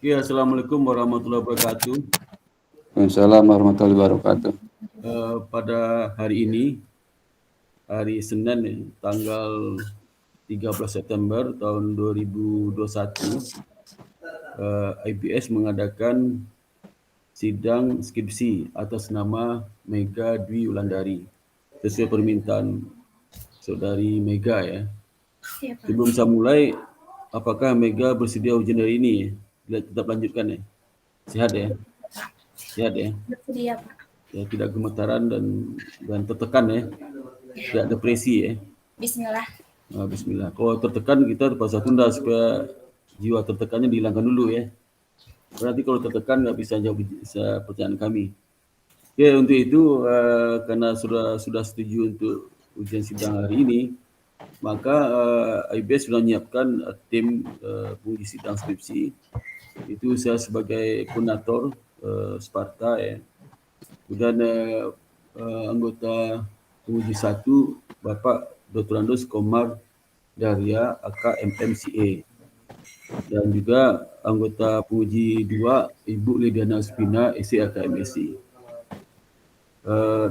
Ya, Assalamualaikum warahmatullahi wabarakatuh. Waalaikumsalam warahmatullahi wabarakatuh. Pada hari ini, hari Senin, tanggal 13 September tahun 2021, IPS mengadakan sidang skripsi atas nama Mega Dwi Wulandari sesuai permintaan saudari Mega ya. Sebelum saya mulai, apakah Mega bersedia ujian hari ini? Tetap lanjutkan ya. Sehat ya? Sehat ya? Bersedia, Pak. Ya, tidak gemetaran dan tertekan ya. Tidak depresi ya. Bismillah. Bismillah. Kalau tertekan kita terpaksa tunda supaya jiwa tertekannya dihilangkan dulu ya. Berarti kalau tertekan nggak bisa jawab pertanyaan kami. Ya, untuk itu karena sudah setuju untuk ujian sidang hari ini, maka IBS sudah menyiapkan tim penguji sidang skripsi. Itu saya sebagai koordinator Sparta ya. Kemudian anggota penguji 1 Bapak Dr. Andus Komar Daria AK MMCA, dan juga anggota penguji 2 Ibu Lidiana Spina SC AK MSc.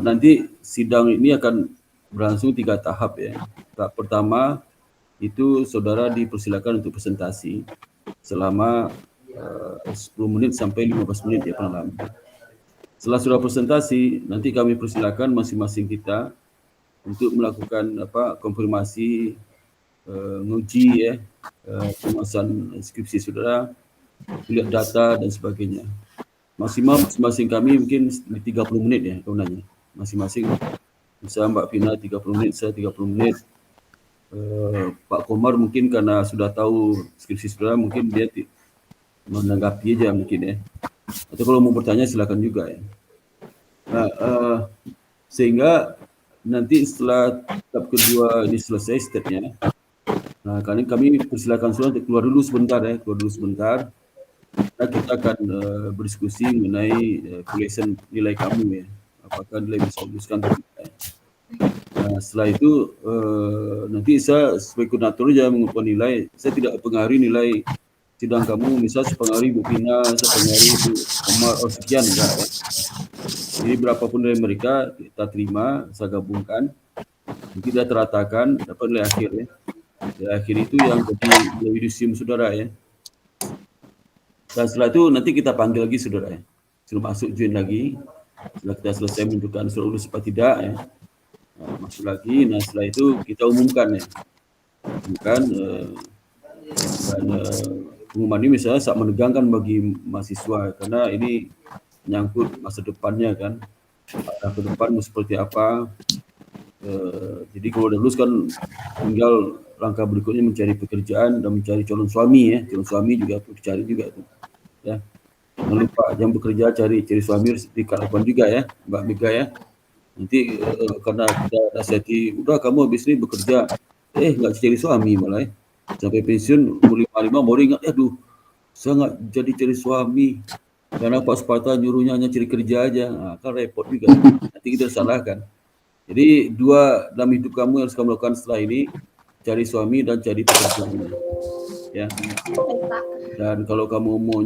Nanti sidang ini akan berlangsung 3 tahap ya. Tahap pertama itu saudara dipersilakan untuk presentasi selama 10 menit sampai 15 menit ya paling lama. Setelah sudah presentasi, nanti kami persilakan masing-masing kita untuk melakukan konfirmasi, nguji ya, pembahasan skripsi saudara, lihat data dan sebagainya. Maksimal masing-masing kami mungkin 30 menit ya gunanya. Masing-masing bisa Mbak Vina 30 menit, saya 30 menit. Pak Komar mungkin karena sudah tahu skripsi saudara, mungkin dia menanggapi aja mungkin ya. Atau kalau mau bertanya silakan juga ya. Nah, sehingga nanti setelah tahap kedua ini selesai stepnya, nah kami persilakan saudara untuk keluar dulu sebentar. Nah, kita akan berdiskusi mengenai calculation nilai kamu ya, apakah nilai bisa diluluskan atau tidak. Nah, setelah itu nanti saya sebagai koordinator saja mengumpulkan nilai. Saya tidak mempengaruhi nilai sidang kamu, misal sepengaruhi Bu Pina, sepengaruhi Bu Komar, sekian enggak ya. Jadi berapapun dari mereka kita terima, saya gabungkan, nanti kita teratakan dapat nilai akhir ya. Nilai akhir itu yang jadi nilai yudisium saudara ya. Dan setelah itu nanti kita panggil lagi saudara ya. Suruh masuk join lagi. Setelah kita selesai menentukan suruh lulus apa tidak ya. Nah, masuk lagi. Nah setelah itu kita umumkan ya. Umumkan dan pengumuman ini misalnya sangat menegangkan bagi mahasiswa karena ini menyangkut masa depannya kan. Arah ke depan seperti apa. Jadi kalau udah lulus kan tinggal langkah berikutnya mencari pekerjaan dan mencari calon suami ya. Calon suami juga cari juga tuh. Ya, jangan lupa jam bekerja cari suami dikalakan juga ya Mbak Mega ya. Nanti karena kita nasihati udah kamu habis ini bekerja nggak cari suami malah ya. Sampai pensiun umur 55 baru ingat aduh saya nggak jadi cari suami karena Pak Sparta nyuruhnya hanya cari kerja aja. Nah, kan repot juga, nanti kita salahkan. Jadi dua dalam hidup kamu yang harus kamu lakukan setelah ini, cari suami dan cari pekerjaan ya. Dan kalau kamu mau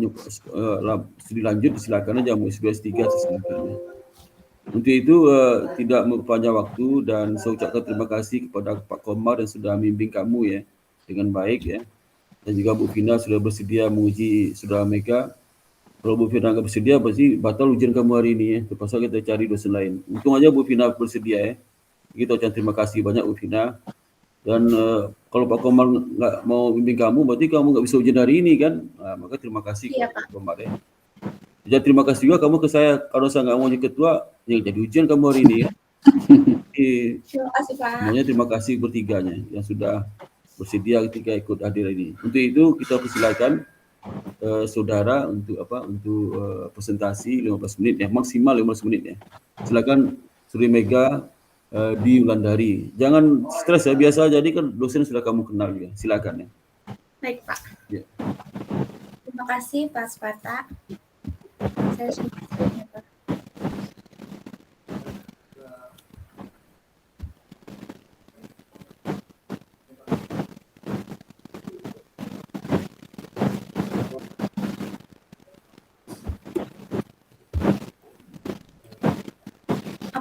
studi lanjut silakan aja, mau S2 S3 silakan ya. Untuk itu tidak memperpanjang waktu dan saya ucapkan terima kasih kepada Pak Komar yang sudah membimbing kamu ya dengan baik ya. Dan juga Bu Vina sudah bersedia menguji saudara Mega. Kalau Bu Vina nggak bersedia pasti batal ujian kamu hari ini ya. Terpaksa kita cari dosen lain. Untung aja Bu Vina bersedia ya. Kita ucapkan terima kasih banyak Bu Vina. Dan kalau Pak Komar nggak mau bimbing kamu, berarti kamu nggak bisa ujian hari ini kan? Nah, maka terima kasih Pak Komar ya. Jadi terima kasih juga kamu ke saya. Kalau saya nggak mau jadi ketua, yang jadi ujian kamu hari ini ya. Terima kasih Pak. Semuanya terima kasih bertiganya yang sudah bersedia ketika ikut hadir ini. Untuk itu kita persilakan saudara untuk presentasi 15 menit ya, maksimal 15 menit ya. Silakan Sri Mega di Wulandari. Jangan stres ya, biasa jadi kan dosen sudah kamu kenal ya. Silakan ya. Baik Pak. Ya. Terima kasih Pak Sparta. Saya sudah Pak.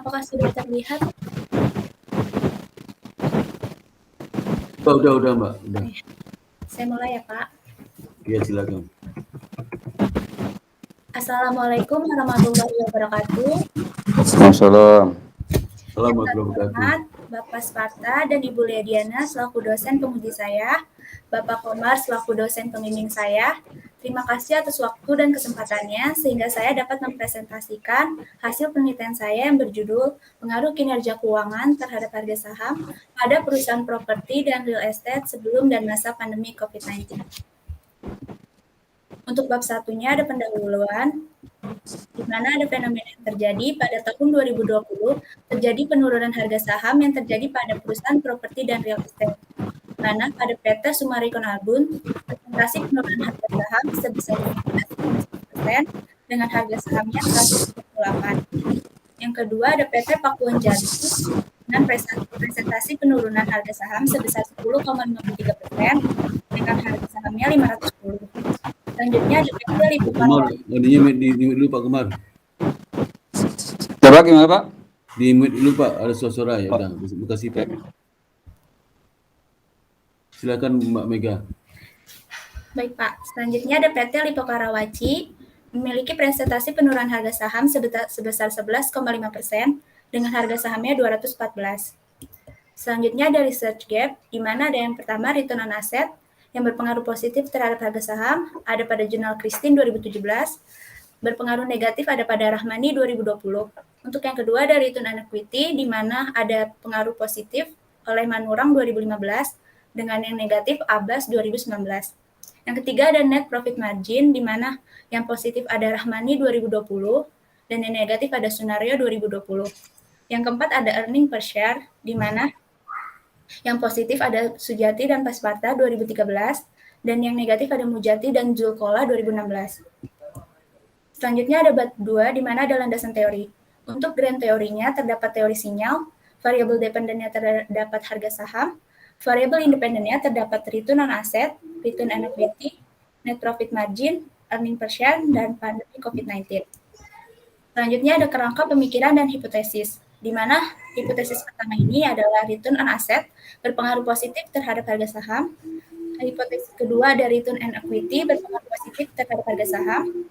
apakah sudah terlihat? Udah Mbak, udah. Saya mulai ya Pak. Ya silakan. Assalamualaikum warahmatullahi wabarakatuh. Assalamualaikum. Selamat Yang berkatu. terhormat Bapak Sparta dan Ibu Liadiana selaku dosen penguji saya, Bapak Komar selaku dosen pembimbing saya. Terima kasih atas waktu dan kesempatannya sehingga saya dapat mempresentasikan hasil penelitian saya yang berjudul Pengaruh Kinerja Keuangan terhadap Harga Saham pada Perusahaan Properti dan Real Estate sebelum dan masa pandemi COVID-19. Untuk bab satunya ada pendahuluan, di mana ada fenomena yang terjadi pada tahun 2020, terjadi penurunan harga saham yang terjadi pada perusahaan properti dan real estate. Di mana pada PT Summarecon Albun, presentasi penurunan harga saham sebesar 15,1% dengan harga sahamnya 138. Yang kedua ada PT Pakuan Jati dengan presentasi penurunan harga saham sebesar 10,53% dengan harga sahamnya 510. Selanjutnya ada PT Lipo Kemar, di mute dulu Pak Kemar. Coba gimana Pak? Di mute dulu Pak, ada suara ya. Udah, makasih Pak. Silakan Mbak Mega. Baik Pak, selanjutnya ada PT Lipo Karawaci memiliki presentasi penurunan harga saham sebesar 11,5% dengan harga sahamnya 214. Selanjutnya ada Research Gap, di mana ada yang pertama return on asset yang berpengaruh positif terhadap harga saham, ada pada jurnal Christine 2017, berpengaruh negatif ada pada Rahmani 2020. Untuk yang kedua ada return on equity, di mana ada pengaruh positif oleh Manurang 2015 dengan yang negatif Abbas 2019. Yang ketiga ada net profit margin, di mana yang positif ada Rahmani 2020 dan yang negatif ada Sunario 2020. Yang keempat ada earning per share, di mana yang positif ada Sujati dan Pasparta 2013 dan yang negatif ada Mujati dan Zulkola 2016. Selanjutnya ada bab 2 di mana ada landasan teori. Untuk grand teorinya terdapat teori sinyal, variabel dependennya terdapat harga saham, variabel independennya terdapat return on asset, return on equity, net profit margin, earning per share, dan pandemi COVID-19. Selanjutnya ada kerangka pemikiran dan hipotesis, di mana hipotesis pertama ini adalah return on asset berpengaruh positif terhadap harga saham. Hipotesis kedua ada return on equity berpengaruh positif terhadap harga saham.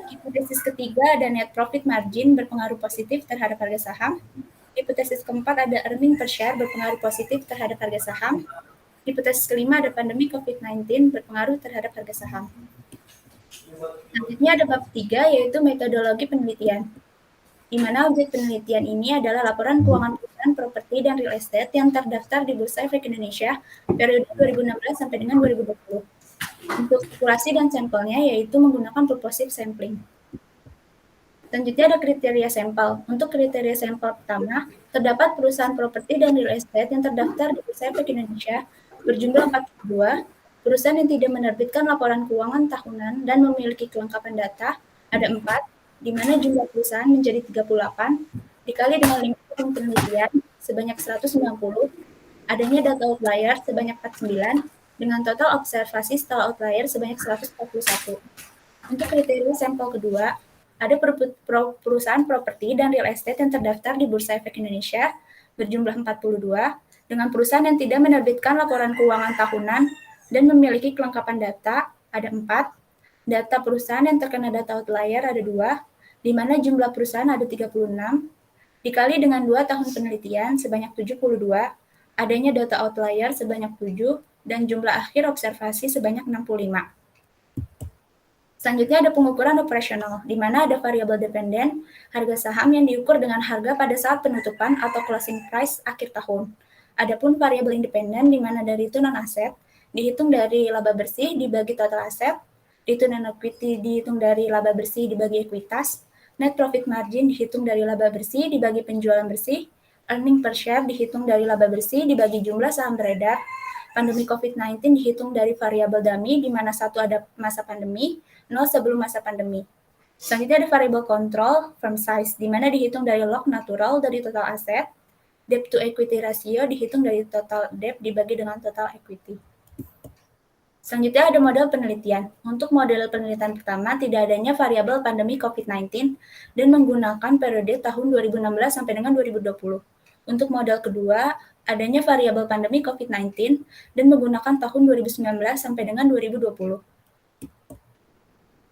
Hipotesis ketiga ada net profit margin berpengaruh positif terhadap harga saham. Hipotesis keempat ada earning per share berpengaruh positif terhadap harga saham. Hipotesis kelima ada pandemi COVID-19 berpengaruh terhadap harga saham. Selanjutnya ada bab 3 yaitu metodologi penelitian, di mana objek penelitian ini adalah laporan keuangan perusahaan properti dan real estate yang terdaftar di Bursa Efek Indonesia periode 2016 sampai dengan 2020. Untuk populasi dan sampelnya yaitu menggunakan purposive sampling. Selanjutnya ada kriteria sampel. Untuk kriteria sampel pertama, terdapat perusahaan properti dan real estate yang terdaftar di Bursa Efek Indonesia berjumlah 42, perusahaan yang tidak menerbitkan laporan keuangan tahunan dan memiliki kelengkapan data ada 4, di mana jumlah perusahaan menjadi 38, dikali dengan limit tahun penelitian sebanyak 190, adanya data outlier sebanyak 49, dengan total observasi setelah outlier sebanyak 141. Untuk kriteria sampel kedua, ada perusahaan properti dan real estate yang terdaftar di Bursa Efek Indonesia berjumlah 42, dengan perusahaan yang tidak menerbitkan laporan keuangan tahunan dan memiliki kelengkapan data ada 4, data perusahaan yang terkena data outlier ada 2, di mana jumlah perusahaan ada 36, dikali dengan 2 tahun penelitian sebanyak 72, adanya data outlier sebanyak 7, dan jumlah akhir observasi sebanyak 65. Selanjutnya ada pengukuran operasional, di mana ada variabel dependen, harga saham yang diukur dengan harga pada saat penutupan atau closing price akhir tahun. Adapun variabel independen, di mana dari return on asset, dihitung dari laba bersih dibagi total aset, return on equity dihitung dari laba bersih dibagi ekuitas, net profit margin dihitung dari laba bersih dibagi penjualan bersih, earning per share dihitung dari laba bersih dibagi jumlah saham beredar, pandemi COVID-19 dihitung dari variabel dummy, di mana 1 ada masa pandemi, 0 sebelum masa pandemi. Selanjutnya ada variabel control, firm size, di mana dihitung dari log natural dari total aset, debt to equity ratio dihitung dari total debt dibagi dengan total equity. Selanjutnya ada model penelitian. Untuk model penelitian pertama, tidak adanya variabel pandemi COVID-19 dan menggunakan periode tahun 2016 sampai dengan 2020. Untuk model kedua, adanya variabel pandemi COVID-19 dan menggunakan tahun 2019 sampai dengan 2020.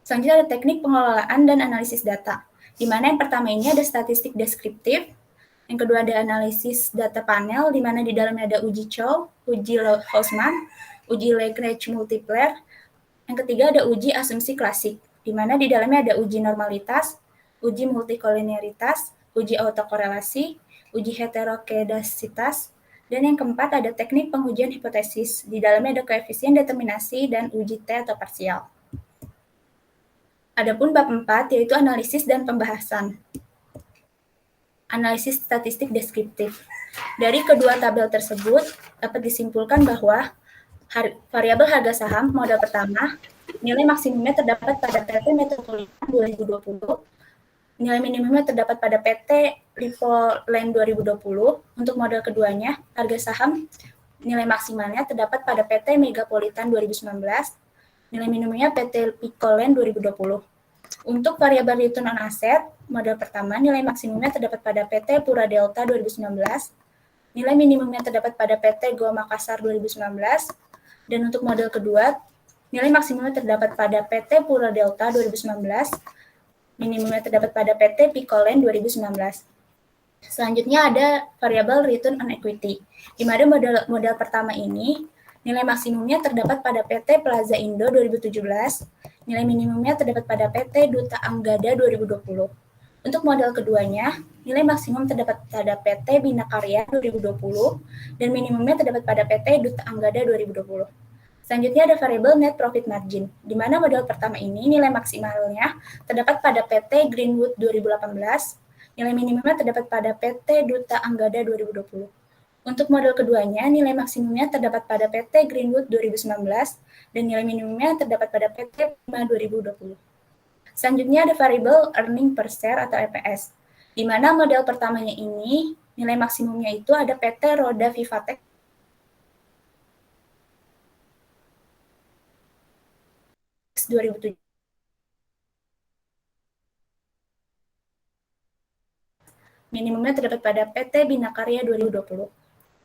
Selanjutnya ada teknik pengelolaan dan analisis data, di mana yang pertama ini ada statistik deskriptif, yang kedua ada analisis data panel, di mana di dalamnya ada uji Chow, uji Hausman, uji Lagrange multiplier, yang ketiga ada uji asumsi klasik, di mana di dalamnya ada uji normalitas, uji multikolinearitas, uji autokorelasi, uji heterokedasitas, dan yang keempat ada teknik pengujian hipotesis, di dalamnya ada koefisien determinasi dan uji T atau parsial. Adapun bab 4 yaitu analisis dan pembahasan. Analisis statistik deskriptif. Dari kedua tabel tersebut dapat disimpulkan bahwa variabel harga saham model pertama nilai maksimumnya terdapat pada PT Metropolitan 2020, nilai minimumnya terdapat pada PT Livoland 2020. Untuk model keduanya, harga saham nilai maksimalnya terdapat pada PT Megapolitan 2019, nilai minimumnya PT Picoland 2020. Untuk variabel return on asset, model pertama nilai maksimumnya terdapat pada PT Pura Delta 2019, nilai minimumnya terdapat pada PT Goa Makassar 2019, dan untuk model kedua, nilai maksimumnya terdapat pada PT Pura Delta 2019, minimumnya terdapat pada PT Picoland 2019. Selanjutnya ada variabel return on equity, di mana model pertama ini nilai maksimumnya terdapat pada PT Plaza Indo 2017, nilai minimumnya terdapat pada PT Duta Anggada 2020. Untuk model keduanya, nilai maksimum terdapat pada PT Bina Karya 2020 dan minimumnya terdapat pada PT Duta Anggada 2020. Selanjutnya ada variabel net profit margin, di mana model pertama ini nilai maksimalnya terdapat pada PT Greenwood 2018, nilai minimumnya terdapat pada PT Duta Anggada 2020. Untuk model keduanya, nilai maksimumnya terdapat pada PT Greenwood 2019 dan nilai minimumnya terdapat pada PT Prima 2020. Selanjutnya ada variabel earning per share atau EPS, di mana model pertamanya ini nilai maksimumnya itu ada PT Roda Vivatech 2007. Minimumnya terdapat pada PT Bina Karya 2020.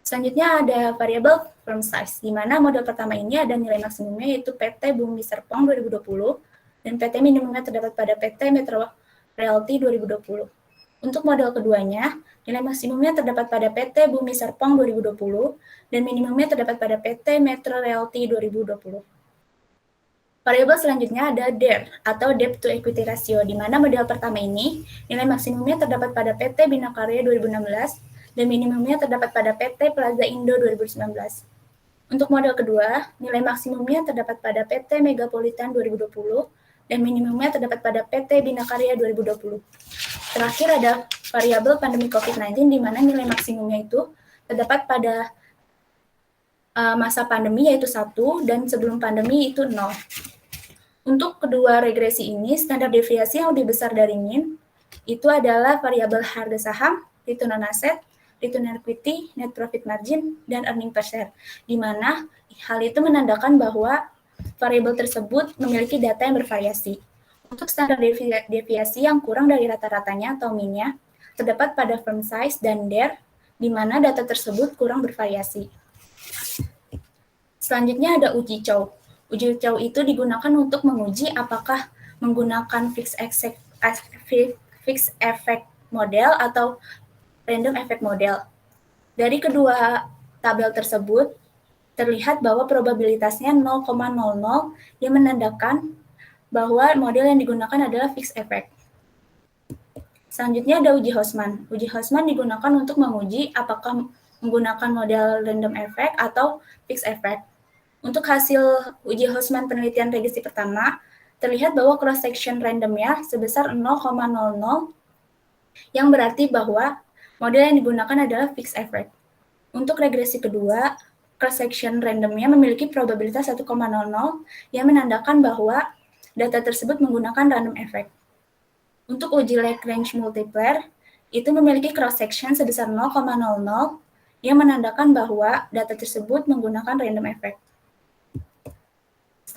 Selanjutnya ada variabel firm size, di mana model pertama ini ada nilai maksimumnya yaitu PT Bumi Serpong 2020 dan PT minimumnya terdapat pada PT Metro Realty 2020. Untuk model keduanya, nilai maksimumnya terdapat pada PT Bumi Serpong 2020 dan minimumnya terdapat pada PT Metro Realty 2020. Variabel selanjutnya ada DER atau Debt to Equity Ratio, di mana model pertama ini nilai maksimumnya terdapat pada PT Bina Karya 2016 dan minimumnya terdapat pada PT Plaza Indo 2019. Untuk model kedua, nilai maksimumnya terdapat pada PT Megapolitan 2020 dan minimumnya terdapat pada PT Bina Karya 2020. Terakhir ada variabel pandemi COVID-19, di mana nilai maksimumnya itu terdapat pada masa pandemi yaitu 1 dan sebelum pandemi itu 0. Untuk kedua regresi ini, standar deviasi yang lebih besar dari mean itu adalah variabel harga saham, return on asset, return on equity, net profit margin, dan earning per share, di mana hal itu menandakan bahwa variabel tersebut memiliki data yang bervariasi. Untuk standar deviasi yang kurang dari rata-ratanya atau mean-nya, terdapat pada firm size dan DER, di mana data tersebut kurang bervariasi. Selanjutnya ada uji Chow. Uji Chow itu digunakan untuk menguji apakah menggunakan fixed effect model atau random effect model. Dari kedua tabel tersebut, terlihat bahwa probabilitasnya 0,00 yang menandakan bahwa model yang digunakan adalah fixed effect. Selanjutnya ada uji Hausman. Uji Hausman digunakan untuk menguji apakah menggunakan model random effect atau fixed effect. Untuk hasil uji Hausman penelitian regresi pertama, terlihat bahwa cross-section randomnya sebesar 0,00, yang berarti bahwa model yang digunakan adalah fixed effect. Untuk regresi kedua, cross-section randomnya memiliki probabilitas 1,00, yang menandakan bahwa data tersebut menggunakan random effect. Untuk uji Lagrange multiplier, itu memiliki cross-section sebesar 0,00, yang menandakan bahwa data tersebut menggunakan random effect.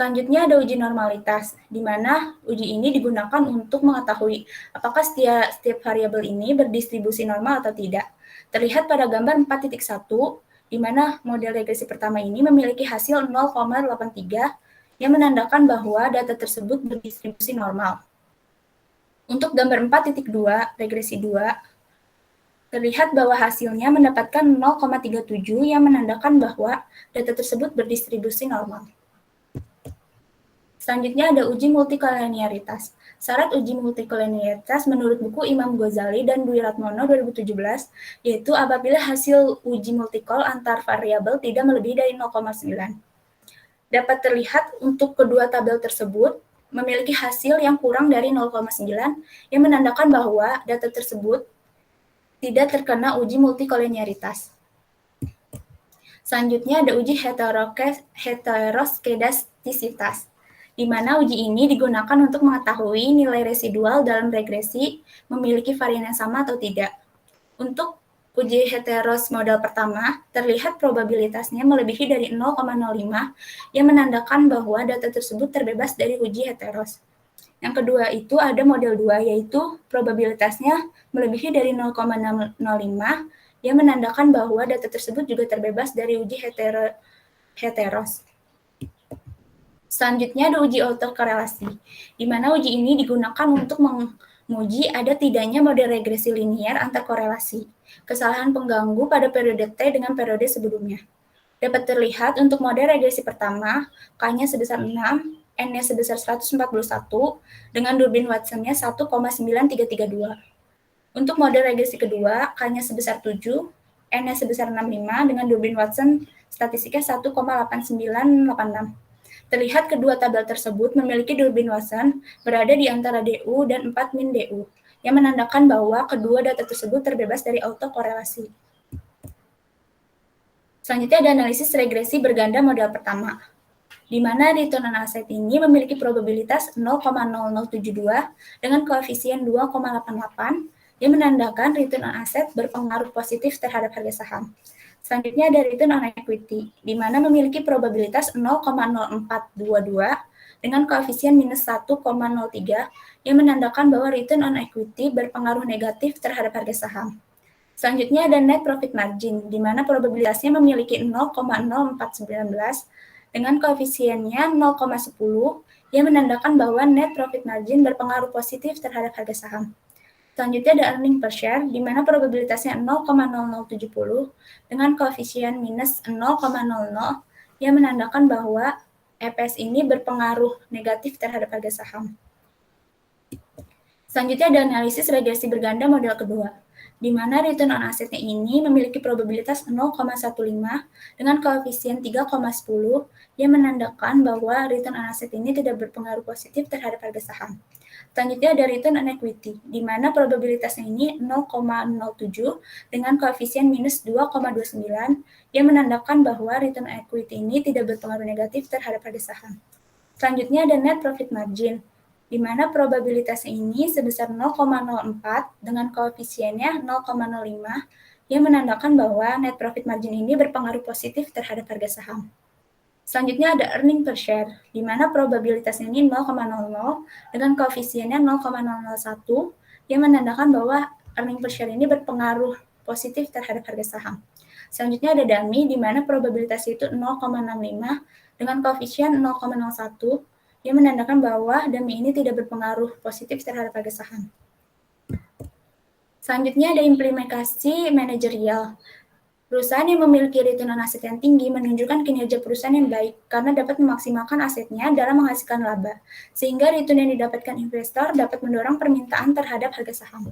Selanjutnya ada uji normalitas, di mana uji ini digunakan untuk mengetahui apakah setiap variabel ini berdistribusi normal atau tidak. Terlihat pada gambar 4.1, di mana model regresi pertama ini memiliki hasil 0,83 yang menandakan bahwa data tersebut berdistribusi normal. Untuk gambar 4.2, regresi 2, terlihat bahwa hasilnya mendapatkan 0,37 yang menandakan bahwa data tersebut berdistribusi normal. Selanjutnya ada uji multikolinearitas. Syarat uji multikolinearitas menurut buku Imam Ghazali dan Dwi Ratmono 2017, yaitu apabila hasil uji multikol antar variabel tidak melebihi dari 0,9. Dapat terlihat untuk kedua tabel tersebut memiliki hasil yang kurang dari 0,9 yang menandakan bahwa data tersebut tidak terkena uji multikolinearitas. Selanjutnya ada uji heteroskedastisitas, di mana uji ini digunakan untuk mengetahui nilai residual dalam regresi memiliki varian yang sama atau tidak. Untuk uji heteros model pertama, terlihat probabilitasnya melebihi dari 0,05 yang menandakan bahwa data tersebut terbebas dari uji heteros. Yang kedua itu ada model 2, yaitu probabilitasnya melebihi dari 0,05 yang menandakan bahwa data tersebut juga terbebas dari uji heteros. Selanjutnya ada uji autokorelasi, di mana uji ini digunakan untuk menguji ada tidaknya model regresi linier antar korelasi, kesalahan pengganggu pada periode T dengan periode sebelumnya. Dapat terlihat untuk model regresi pertama, K-nya sebesar 6, N-nya sebesar 141, dengan durbin Watson-nya 1,9332. Untuk model regresi kedua, K-nya sebesar 7, N-nya sebesar 65, dengan durbin Watson statistiknya 1,8986. Terlihat kedua tabel tersebut memiliki durbin Watson berada di antara DU dan 4 min DU, yang menandakan bahwa kedua data tersebut terbebas dari autokorelasi. Selanjutnya ada analisis regresi berganda model pertama, di mana return on asset ini memiliki probabilitas 0,0072 dengan koefisien 2,88 yang menandakan return on asset berpengaruh positif terhadap harga saham. Selanjutnya ada return on equity, di mana memiliki probabilitas 0,0422 dengan koefisien minus 1,03 yang menandakan bahwa return on equity berpengaruh negatif terhadap harga saham. Selanjutnya ada net profit margin, di mana probabilitasnya memiliki 0,0419 dengan koefisiennya 0,10 yang menandakan bahwa net profit margin berpengaruh positif terhadap harga saham. Selanjutnya ada earning per share, di mana probabilitasnya 0,0070 dengan koefisien minus 0,00 yang menandakan bahwa EPS ini berpengaruh negatif terhadap harga saham. Selanjutnya ada analisis regresi berganda model kedua, di mana return on asset-nya ini memiliki probabilitas 0,15 dengan koefisien 3,10 yang menandakan bahwa return on asset ini tidak berpengaruh positif terhadap harga saham. Selanjutnya ada return on equity, di mana probabilitasnya ini 0,07 dengan koefisien minus 2,29 yang menandakan bahwa return on equity ini tidak berpengaruh negatif terhadap harga saham. Selanjutnya ada net profit margin, di mana probabilitasnya ini sebesar 0,04 dengan koefisiennya 0,05 yang menandakan bahwa net profit margin ini berpengaruh positif terhadap harga saham. Selanjutnya ada earning per share, di mana probabilitasnya ini 0,00 dengan koefisiennya 0,001 yang menandakan bahwa earning per share ini berpengaruh positif terhadap harga saham. Selanjutnya ada dummy, di mana probabilitasnya itu 0,65 dengan koefisien 0,01 yang menandakan bahwa dummy ini tidak berpengaruh positif terhadap harga saham. Selanjutnya ada implementasi manajerial. Perusahaan yang memiliki return on asset yang tinggi menunjukkan kinerja perusahaan yang baik karena dapat memaksimalkan asetnya dalam menghasilkan laba, sehingga return yang didapatkan investor dapat mendorong permintaan terhadap harga saham.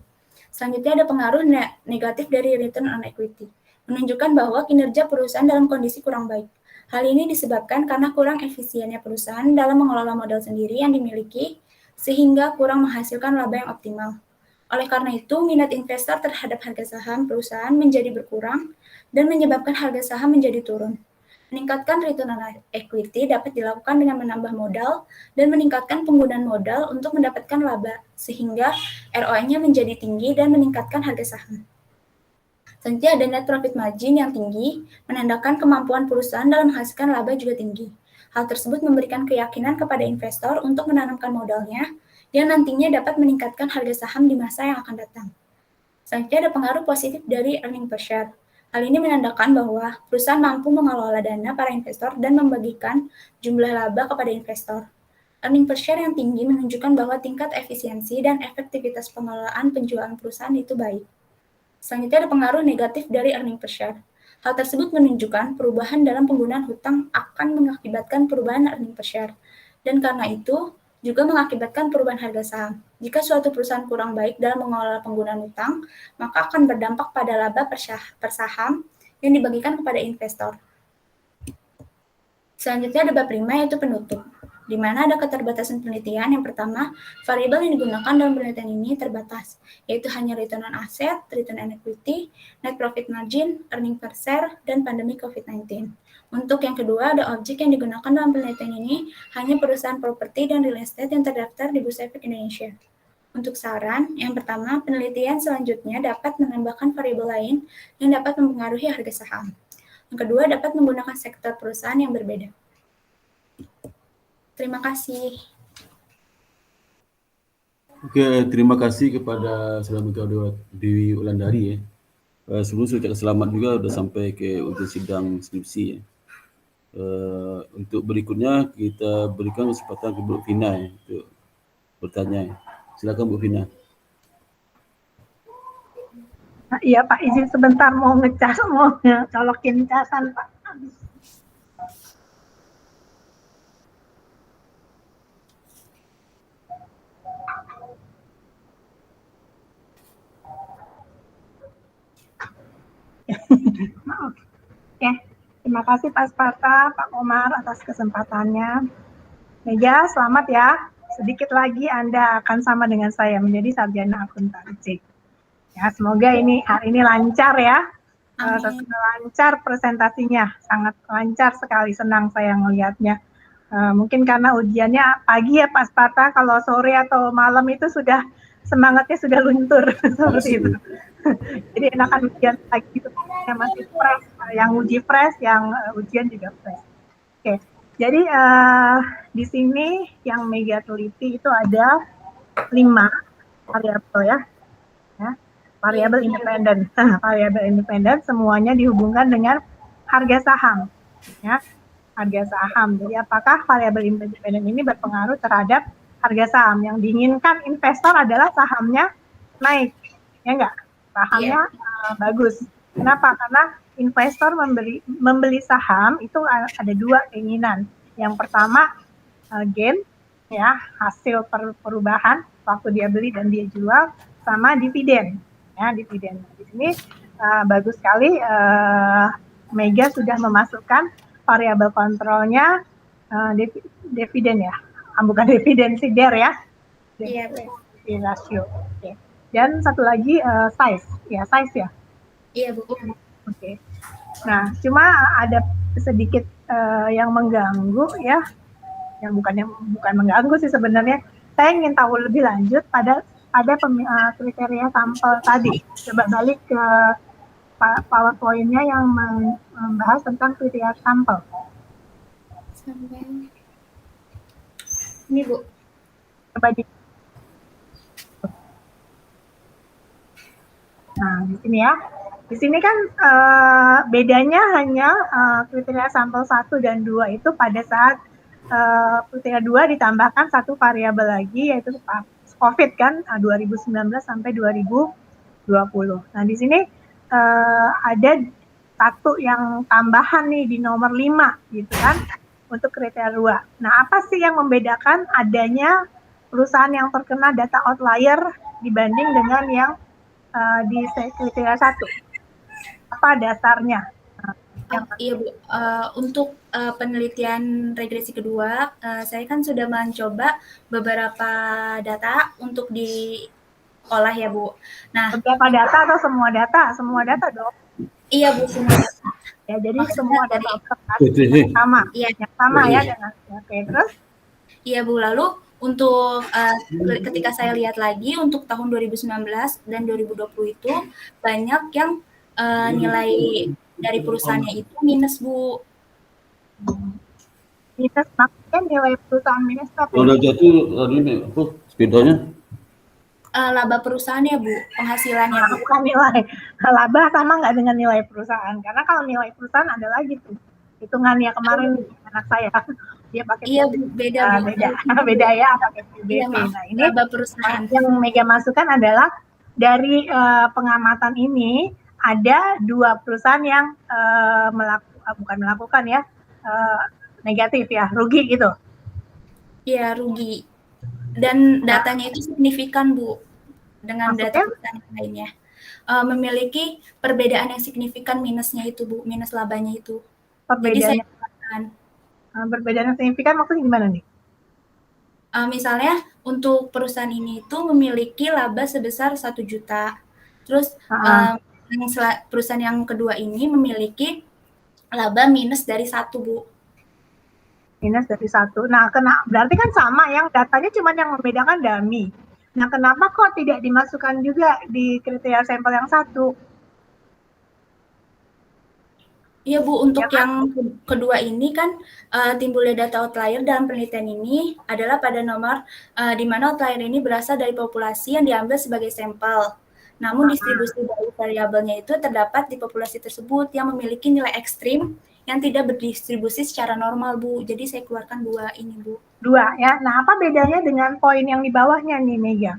Selanjutnya ada pengaruh negatif dari return on equity, menunjukkan bahwa kinerja perusahaan dalam kondisi kurang baik. Hal ini disebabkan karena kurang efisiennya perusahaan dalam mengelola modal sendiri yang dimiliki, sehingga kurang menghasilkan laba yang optimal. Oleh karena itu, minat investor terhadap harga saham perusahaan menjadi berkurang dan menyebabkan harga saham menjadi turun. Meningkatkan return on equity dapat dilakukan dengan menambah modal dan meningkatkan penggunaan modal untuk mendapatkan laba, sehingga ROI-nya menjadi tinggi dan meningkatkan harga saham. Selanjutnya ada net profit margin yang tinggi, menandakan kemampuan perusahaan dalam menghasilkan laba juga tinggi. Hal tersebut memberikan keyakinan kepada investor untuk menanamkan modalnya yang nantinya dapat meningkatkan harga saham di masa yang akan datang. Selanjutnya ada pengaruh positif dari earning per share. Hal ini menandakan bahwa perusahaan mampu mengelola dana para investor dan membagikan jumlah laba kepada investor. Earning per share yang tinggi menunjukkan bahwa tingkat efisiensi dan efektivitas pengelolaan penjualan perusahaan itu baik. Selanjutnya ada pengaruh negatif dari earning per share. Hal tersebut menunjukkan perubahan dalam penggunaan hutang akan mengakibatkan perubahan earning per share. Dan karena itu, juga mengakibatkan perubahan harga saham. Jika suatu perusahaan kurang baik dalam mengelola penggunaan hutang, maka akan berdampak pada laba per saham yang dibagikan kepada investor. Selanjutnya ada bab 5 yaitu penutup, di mana ada keterbatasan penelitian. Yang pertama, variabel yang digunakan dalam penelitian ini terbatas, yaitu hanya return on asset, return on equity, net profit margin, earning per share, dan pandemi COVID-19. Untuk yang kedua, ada objek yang digunakan dalam penelitian ini hanya perusahaan properti dan real estate yang terdaftar di Bursa Efek Indonesia. Untuk saran, yang pertama, penelitian selanjutnya dapat menambahkan variabel lain yang dapat mempengaruhi harga saham. Yang kedua, dapat menggunakan sektor perusahaan yang berbeda. Terima kasih. Oke, terima kasih kepada Saudara Dewi Wulandari ya. Sebelum saya ucapkan selamat juga sudah sampai ke ujian sidang skripsi ya. Untuk berikutnya kita berikan kesempatan ke Bu Fina ya, untuk bertanya. Silakan Bu Fina. Iya Pak, izin sebentar mau ngecas, mau colokin casan Pak. Maaf. Oke, terima kasih Pak Sparta, Pak Komar atas kesempatannya. Meja, selamat ya. Sedikit lagi Anda akan sama dengan saya menjadi sarjana akuntansi. Ya, semoga ini hari ini lancar ya. Lancar presentasinya, sangat lancar sekali, senang saya melihatnya. Mungkin karena ujiannya pagi ya Pak Sparta, kalau sore atau malam itu sudah semangatnya sudah luntur seperti itu. Jadi enakan ujian pagi itu yang masih fresh, yang uji fresh, yang ujian juga fresh. Oke, jadi di sini yang Mega teliti itu ada 5 variabel ya. Variabel independen. Variabel independen semuanya dihubungkan dengan harga saham. Ya, harga saham. Jadi apakah variabel independen ini berpengaruh terhadap harga saham? Yang diinginkan investor adalah sahamnya naik. Ya enggak? Sahamnya bagus. Kenapa? Karena investor membeli saham itu ada 2 keinginan. Yang pertama gain, ya, hasil perubahan waktu dia beli dan dia jual, sama dividen. Ya, dividen. Di sini bagus sekali Mega sudah memasukkan variabel kontrolnya dividen ya, bukan dividen sih, DER ya, dividen rasio. Oke. Dan satu lagi size ya. Iya Bu. Oke. Nah, cuma ada sedikit yang mengganggu ya, yang bukan mengganggu sih sebenarnya. Saya ingin tahu lebih lanjut pada kriteria sampel tadi. Coba balik ke PowerPoint-nya yang membahas tentang kriteria sampel. Ini Bu. Coba Nah, di sini ya. Di sini kan bedanya hanya kriteria sampel 1 dan 2 itu pada saat kriteria 2 ditambahkan satu variabel lagi, yaitu COVID kan 2019 sampai 2020. Nah, di sini ada satu yang tambahan nih di nomor 5 gitu kan untuk kriteria 2. Nah, apa sih yang membedakan adanya perusahaan yang terkena data outlier dibanding dengan yang di kriteria 1? Apa dasarnya? Iya Bu, untuk penelitian regresi kedua, saya kan sudah mencoba beberapa data untuk diolah ya Bu. Nah, beberapa data atau semua data? Semua data dong. Iya Bu, semua data. Ya, jadi semua data observasi sama. Iya. Yang sama ya dengan. Oke, terus? Iya Bu, lalu untuk ketika saya lihat lagi untuk tahun 2019 dan 2020 itu banyak yang nilai dari perusahaannya itu minus Bu. Minus maksudnya nilai perusahaan minus itu apa? Kalau udah jatuh, ini apa sepedanya? Laba perusahaan ya Bu, penghasilannya Bu. Bukan nilai. Laba sama nggak dengan nilai perusahaan? Karena kalau nilai perusahaan ada lagi tuh. Hitungannya kemarin anak saya. Dia pakai Iya Bu, beda Bu. beda ya pakai PBB. Iya, maaf. Nah, ini Laba perusahaan. yang Mega masukkan adalah dari pengamatan ini ada 2 perusahaan yang melakukan ya negatif ya, rugi gitu. Iya, rugi. Dan datanya itu signifikan Bu dengan Maksudnya? data perusahaan yang lainnya. Memiliki perbedaan yang signifikan minusnya itu Bu, minus labanya itu. Jadi saya perbedaan yang signifikan maksudnya gimana nih? Misalnya untuk perusahaan ini itu memiliki laba sebesar 1 juta. Terus perusahaan yang kedua ini memiliki laba minus dari 1 Bu. Minus dari 1. Nah, berarti kan sama yang datanya cuma yang membedakan dummy. Nah, kenapa kok tidak dimasukkan juga di kriteria sampel yang 1? Iya Bu, untuk yang kedua ini kan timbulnya data outlier dalam penelitian ini adalah pada nomor di mana outlier ini berasal dari populasi yang diambil sebagai sampel. Namun distribusi dari variabelnya itu terdapat di populasi tersebut yang memiliki nilai ekstrim yang tidak berdistribusi secara normal Bu. Jadi saya keluarkan 2 ini Bu. 2 ya. Nah, apa bedanya dengan poin yang di bawahnya nih Mega?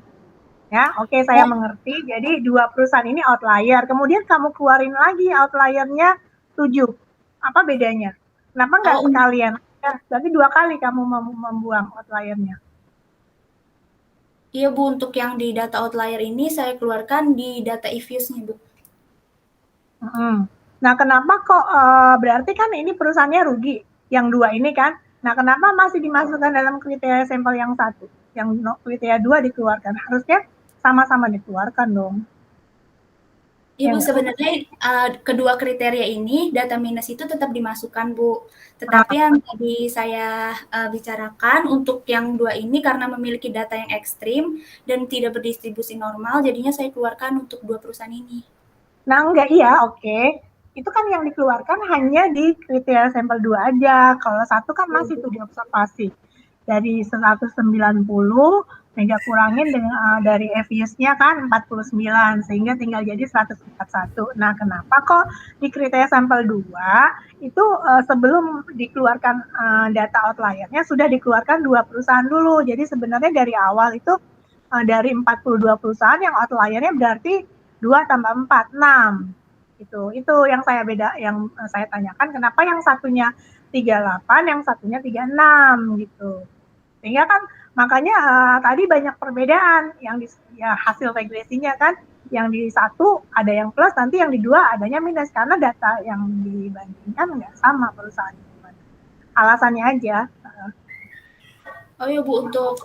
Ya, oke, saya mengerti. Jadi 2 perusahaan ini outlier. Kemudian kamu keluarin lagi outliernya 7. Apa bedanya? Kenapa nggak sekalian? Ya, berarti 2 kali kamu membuang outliernya. Iya Bu, untuk yang di data outlier ini saya keluarkan di data if-use-nya Bu. Nah, kenapa kok berarti kan ini perusahaannya rugi, yang 2 ini kan? Nah, kenapa masih dimasukkan dalam kriteria sampel yang 1? Yang kriteria 2 dikeluarkan? Harusnya sama-sama dikeluarkan dong. Iya Bu, sebenarnya kedua kriteria ini data minus itu tetap dimasukkan Bu. Tetapi yang tadi saya bicarakan untuk yang 2 ini karena memiliki data yang ekstrim dan tidak berdistribusi normal, jadinya saya keluarkan untuk 2 perusahaan ini. Nah, enggak, iya, oke. Itu kan yang dikeluarkan hanya di kriteria sampel 2 aja. Kalau 1 kan masih tuh diobservasi. Dari 190, Mega kurangin dengan dari FIS-nya kan 49, sehingga tinggal jadi 141. Nah, kenapa kok di kriteria sampel 2 itu sebelum dikeluarkan data outlier-nya sudah dikeluarkan 2 perusahaan dulu. Jadi sebenarnya dari awal itu dari 42 perusahaan yang outlier-nya berarti 2 tambah 4, 6. Itu yang saya tanyakan, kenapa yang satunya 38, yang satunya 36 gitu. Sehingga kan makanya tadi banyak perbedaan yang hasil regresinya kan, yang di 1 ada yang plus, nanti yang di 2 adanya minus karena data yang dibandingkan nggak sama perusahaan. Alasannya aja. Oh ya Bu, untuk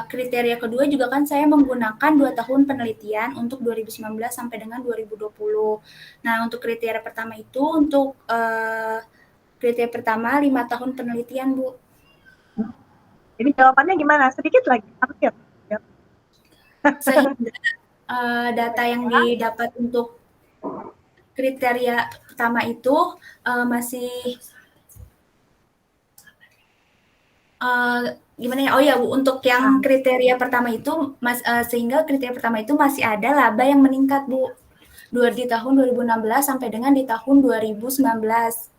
kriteria kedua juga kan saya menggunakan 2 tahun penelitian untuk 2019 sampai dengan 2020. Nah, untuk kriteria pertama itu untuk kriteria pertama 5 tahun penelitian Bu. Jadi jawabannya gimana? Sedikit lagi. Sehingga data yang didapat untuk kriteria pertama itu masih gimana ya? Oh ya Bu, untuk yang kriteria pertama itu sehingga kriteria pertama itu masih ada laba yang meningkat Bu. Di tahun 2016 sampai dengan di tahun 2019.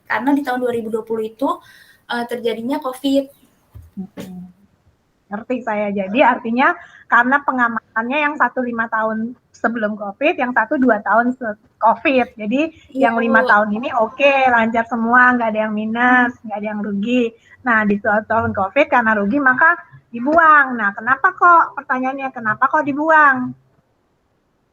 Karena di tahun 2020 itu terjadinya COVID. Ngerti saya. Jadi artinya karena pengamatannya yang 1 5 tahun sebelum COVID, yang 1 2 tahun COVID. Jadi yang 5 tahun ini oke, lancar semua, nggak ada yang minus, nggak ada yang rugi. Nah, di tahun COVID karena rugi maka dibuang. Nah, kenapa kok pertanyaannya kenapa kok dibuang?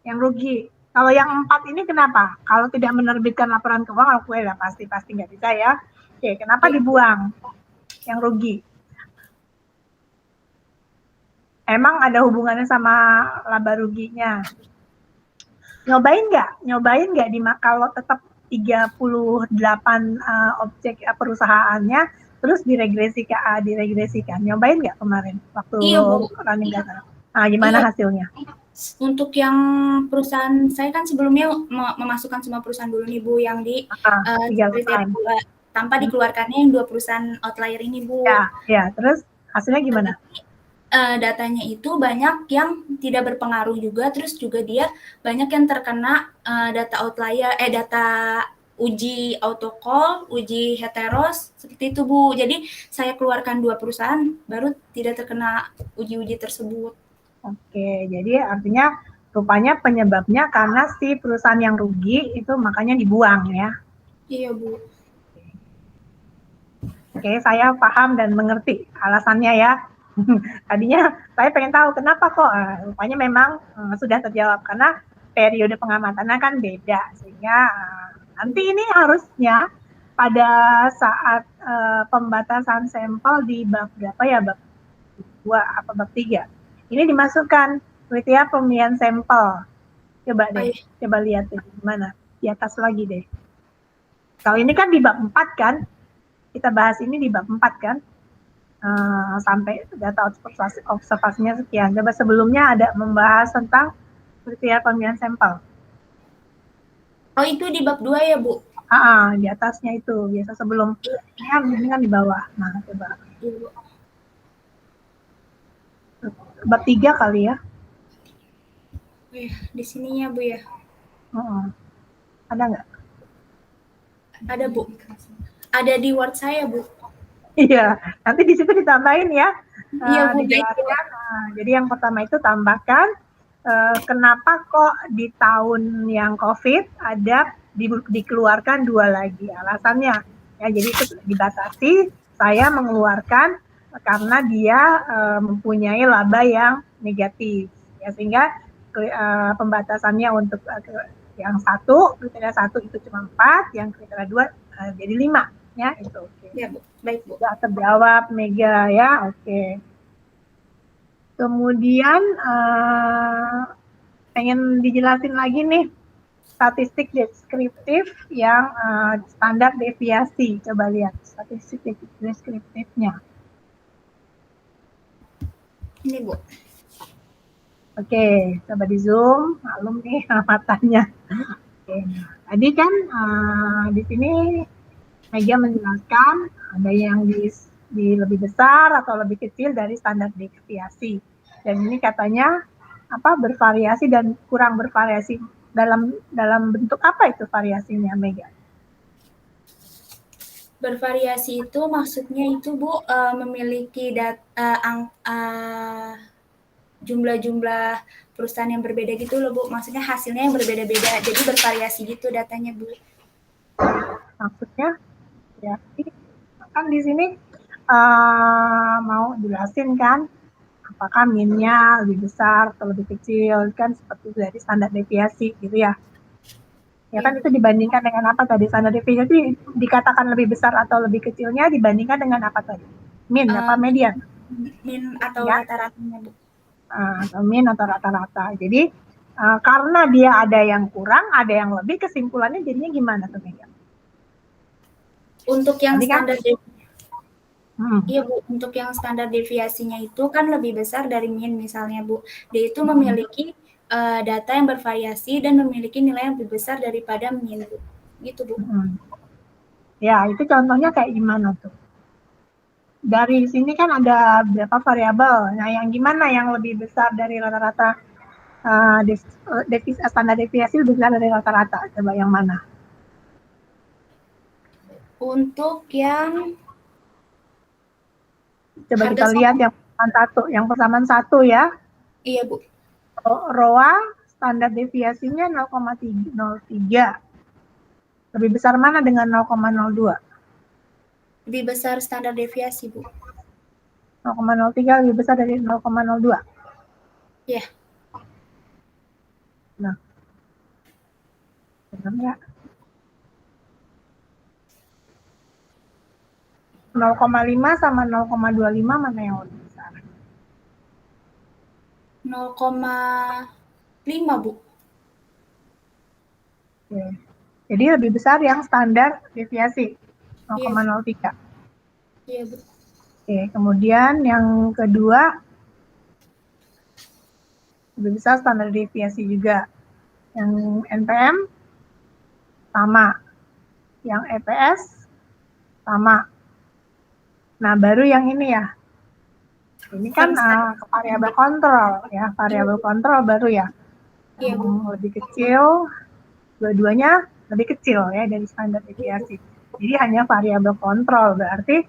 Yang rugi. Kalau yang 4 ini kenapa? Kalau tidak menerbitkan laporan keuangan, oke lah pasti nggak bisa ya. Oke, kenapa dibuang? Yang rugi. Emang ada hubungannya sama laba ruginya? Nyobain nggak kalau tetap 38 objek perusahaannya terus diregresikan. Nyobain nggak kemarin waktu running data? Nah, gimana hasilnya? Untuk yang perusahaan saya kan sebelumnya memasukkan semua perusahaan dulu nih Bu yang di kriteria 2. tanpa dikeluarkannya yang 2 perusahaan outlier ini, Bu. Ya, terus hasilnya gimana? Datanya itu banyak yang tidak berpengaruh juga, terus juga dia banyak yang terkena data outlier, data uji autocall, uji heteros, seperti itu, Bu. Jadi saya keluarkan 2 perusahaan, baru tidak terkena uji-uji tersebut. Oke, jadi artinya rupanya penyebabnya karena si perusahaan yang rugi itu makanya dibuang ya. Iya, Bu. Oke, saya paham dan mengerti alasannya ya. Tadinya saya pengen tahu kenapa kok, rupanya memang sudah terjawab karena periode pengamatannya kan beda, sehingga nanti ini harusnya pada saat pembatasan sampel di bab berapa ya, bab 2 apa bab 3, ini dimasukkan kriteria pemilihan sampel. Coba deh, coba lihat deh gimana, di atas lagi deh. Kalau ini kan di bab 4 kan, kita bahas ini di bab 4 kan, sampai data observasinya sekian. Coba sebelumnya ada membahas tentang kriteria pemilihan sampel. Oh, itu di bab 2 ya, Bu? Di atasnya itu, biasa sebelum, ini kan di bawah. Nah, coba. Bab 3 kali ya. Di sininya, Bu ya? Ada nggak? Ada, Bu. Ada di Word saya, Bu. Iya, nanti di situ ditambahin ya. Iya, Bu. Dijelaskan. Jadi yang pertama itu tambahkan kenapa kok di tahun yang COVID ada dikeluarkan 2 lagi, alasannya ya. Jadi itu dibatasi, saya mengeluarkan karena dia mempunyai laba yang negatif ya, sehingga pembatasannya untuk yang kriteria 1 itu cuma 4, yang kriteria 2 jadi 5 ya, itu. Ya, Bu. Baik, Bu. Sudah terjawab Mega ya, oke. Kemudian pengen dijelasin lagi nih statistik deskriptif yang standar deviasi. Coba lihat statistik deskriptifnya. Ini, Bu. Oke, coba di zoom, malum nih matanya. Oke, tadi kan di sini Mega menjelaskan ada yang di lebih besar atau lebih kecil dari standar deviasi. Dan ini katanya bervariasi dan kurang bervariasi. Dalam bentuk apa itu variasinya, Mega? Bervariasi itu maksudnya itu, Bu, memiliki jumlah-jumlah perusahaan yang berbeda gitu loh, Bu. Maksudnya hasilnya yang berbeda-beda. Jadi bervariasi gitu datanya, Bu. Maksudnya ya, kan di sini mau jelasin kan apakah min-nya lebih besar atau lebih kecil, kan seperti dari standar deviasi gitu ya. Ya kan, itu dibandingkan dengan apa tadi? Standar deviasi dikatakan lebih besar atau lebih kecilnya dibandingkan dengan apa tadi? Min apa median? Min atau rata-ratanya, Bu. Atau min atau rata-rata. Jadi karena dia ada yang kurang, ada yang lebih, kesimpulannya jadinya gimana tuh, Mega? Untuk yang standar Iya, Bu, untuk yang standar deviasinya itu kan lebih besar dari min misalnya, Bu. Dia itu memiliki data yang bervariasi dan memiliki nilai yang lebih besar daripada min, Bu. Gitu, Bu. Ya, itu contohnya kayak gimana tuh? Dari sini kan ada berapa variabel. Nah, yang gimana yang lebih besar dari rata-rata standar deviasi lebih besar dari rata-rata? Coba yang mana? Untuk yang coba kita lihat yang persamaan 1 ya. Iya, Bu. ROA standar deviasinya 0,03. Lebih besar mana dengan 0,02? Lebih besar standar deviasi, Bu. 0,03 lebih besar dari 0,02. Iya. Nah, benar nggak? 0,5 sama 0,25 mana yang lebih besar? 0,5, Bu. Oke. Jadi lebih besar yang standar deviasi 0,03. Iya, Bu. Oke, kemudian yang kedua lebih besar standar deviasi juga. Yang NPM sama. Yang EPS sama. Nah, baru yang ini ya. Ini kan variabel kontrol ya, variabel kontrol baru ya. Iya, Bu. Yang lebih kecil, dua-duanya lebih kecil ya dari standar deviasi. Jadi hanya variabel kontrol, berarti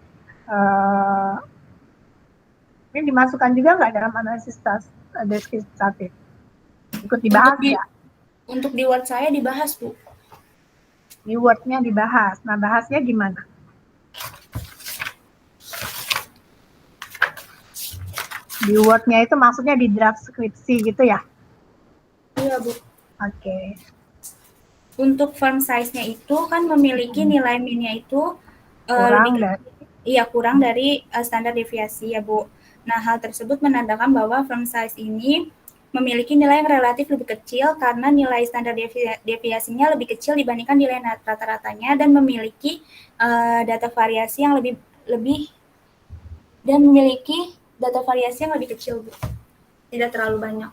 ini dimasukkan juga nggak dalam analisis deskriptif? Ikut dibahas nggak? Untuk di Word saya dibahas, Bu. Di Word-nya dibahas. Nah, bahasnya gimana? Di Word-nya itu maksudnya di draft skripsi gitu ya? Iya, Bu. Oke. Untuk form size-nya itu kan memiliki nilai min-nya itu Kurang lebih dari kurang dari standar deviasi ya, Bu. Nah, hal tersebut menandakan bahwa form size ini memiliki nilai yang relatif lebih kecil karena nilai standar deviasinya lebih kecil dibandingkan nilai rata-ratanya dan memiliki data variasi yang lebih kecil, Bu. Tidak terlalu banyak.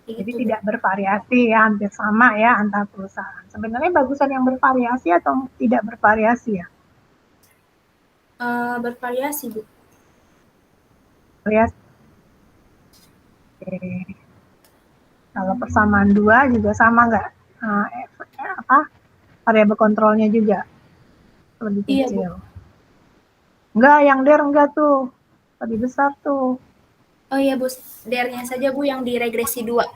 Jadi Gitu, tidak bervariasi ya, hampir sama ya antar perusahaan. Sebenarnya bagusan yang bervariasi atau tidak bervariasi ya? Bervariasi, Bu. Variasi. Oke. Kalau persamaan dua juga sama nggak? Variabel kontrolnya juga lebih Iya, Bu. kecil. Enggak, yang der enggak tuh. Lebih besar tuh. Oh iya, Bu. DR-nya saja, Bu, yang di regresi 2.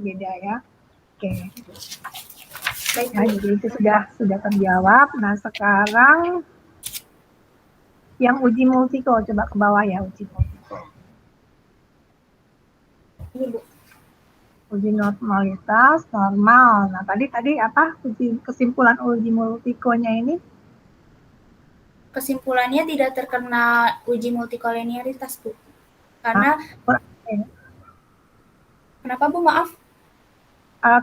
Beda ya. Oke. Baik, Ya, Bu. jadi itu sudah terjawab. Nah, sekarang yang uji multiko, coba ke bawah ya uji multiko. Ini, Bu. Uji normalitas, normal. Nah, tadi apa kesimpulan uji multikonya ini? Kesimpulannya tidak terkena uji multikolinearitas, Bu. Karena, kenapa, Bu? Maaf.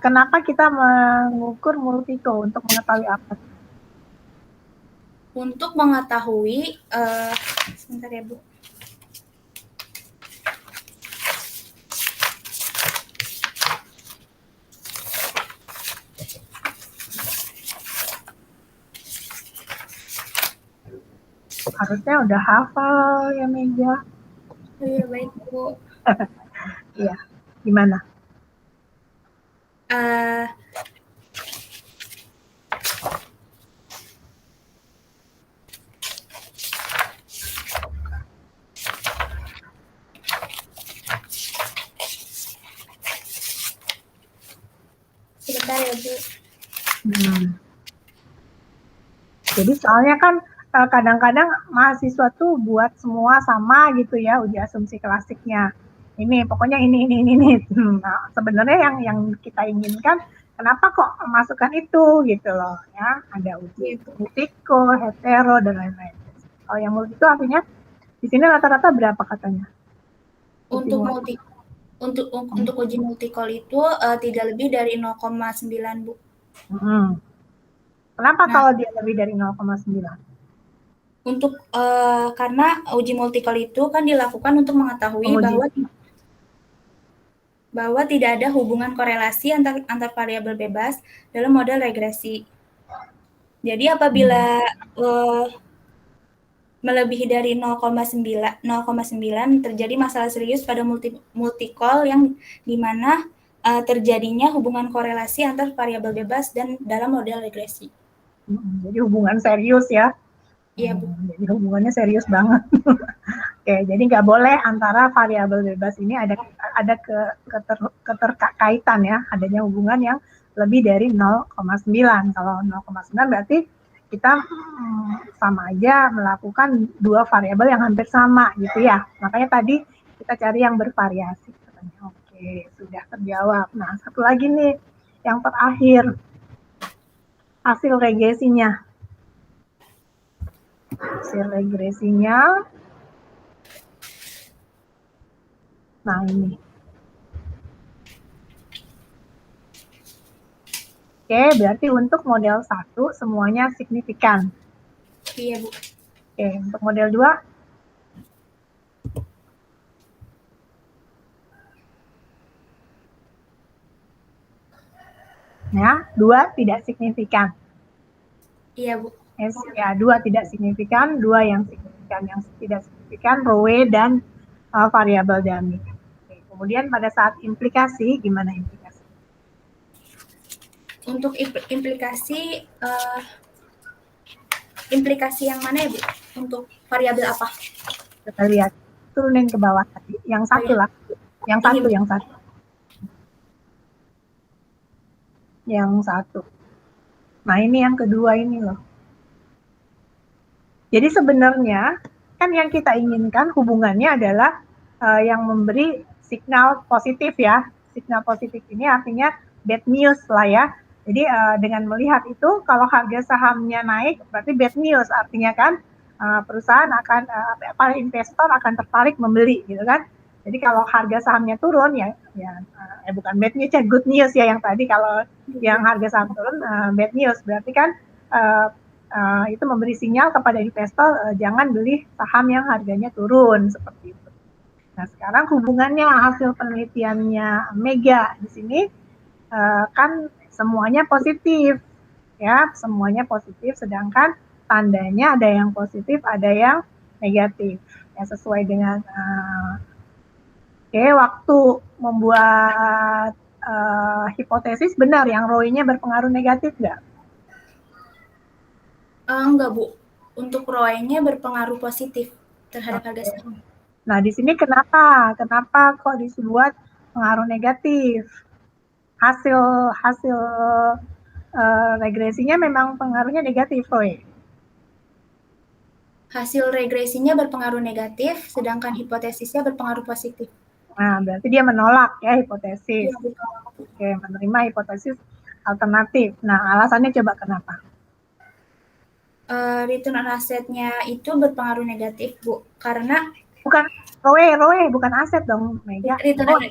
Kenapa kita mengukur multiko untuk mengetahui apa? Untuk mengetahui, sebentar ya, Bu. Harusnya udah hafal ya, Meja. Oh iya, baik, Bu. Iya, gimana? Sebentar ya, Bu. Jadi soalnya kan kadang-kadang mahasiswa tuh buat semua sama gitu ya uji asumsi klasiknya. Ini pokoknya ini. Nah, sebenarnya yang kita inginkan kenapa kok masukkan itu gitu loh ya. Ada uji multiko, hetero dan lain-lain. Kalau yang multiko artinya di sini rata-rata berapa katanya? Untuk uji multikol itu tidak lebih dari 0,9, Bu. Kenapa kalau dia lebih dari 0,9? Karena uji multikol itu kan dilakukan untuk mengetahui bahwa tidak ada hubungan korelasi antar variabel bebas dalam model regresi. Jadi apabila melebihi dari 0,9 terjadi masalah serius pada multikol yang dimana terjadinya hubungan korelasi antar variabel bebas dan dalam model regresi. Jadi hubungan serius ya. Iya, Bu. Jadi hubungannya serius banget. Oke, jadi nggak boleh antara variabel bebas ini ada keterkaitan ya, adanya hubungan yang lebih dari 0,9. Kalau 0,9 berarti kita sama aja melakukan dua variabel yang hampir sama gitu ya. Makanya tadi kita cari yang bervariasi. Oke, sudah terjawab. Nah, satu lagi nih, yang terakhir, hasil regresinya. Hasil regresinya, nah ini. Oke, berarti untuk model 1 semuanya signifikan. Iya, Bu. Oke, untuk model 2? Ya, 2 tidak signifikan. Iya, Bu. ya 2 tidak signifikan, 2 yang signifikan. Yang tidak signifikan ROE dan variabel dummy. Oke, kemudian pada saat implikasi, gimana implikasi? Untuk implikasi yang mana ya, Bu? Untuk variabel apa? Kita lihat, turunin ke bawah tadi. Yang satu lah. Yang satu, Ini. yang satu. Yang satu. Nah, ini yang kedua ini loh. Jadi sebenarnya kan yang kita inginkan hubungannya adalah yang memberi signal positif ya. Signal positif ini artinya bad news lah ya. Jadi dengan melihat itu kalau harga sahamnya naik berarti bad news, artinya kan perusahaan akan para investor akan tertarik membeli gitu kan. Jadi kalau harga sahamnya turun ya bukan bad news ya, good news ya yang tadi. Kalau yang harga saham turun bad news berarti kan itu memberi sinyal kepada investor jangan beli saham yang harganya turun seperti itu. Nah, sekarang hubungannya hasil penelitiannya Mega di sini kan semuanya positif ya, semuanya positif, sedangkan tandanya ada yang positif, ada yang negatif. Ya, sesuai dengan waktu membuat hipotesis benar yang ROE-nya berpengaruh negatif nggak? Enggak, Bu. Untuk ROE-nya berpengaruh positif terhadap harga saham. Nah, di sini kenapa kok disebut pengaruh negatif? Hasil regresinya memang pengaruhnya negatif, Roy. Hasil regresinya berpengaruh negatif, sedangkan hipotesisnya berpengaruh positif. Nah, berarti dia menolak ya hipotesis. Iya, betul. Oke, menerima hipotesis alternatif. Nah, alasannya coba kenapa? Return on asset-nya itu berpengaruh negatif, Bu. Karena bukan ROE, bukan aset dong, Mega. Return on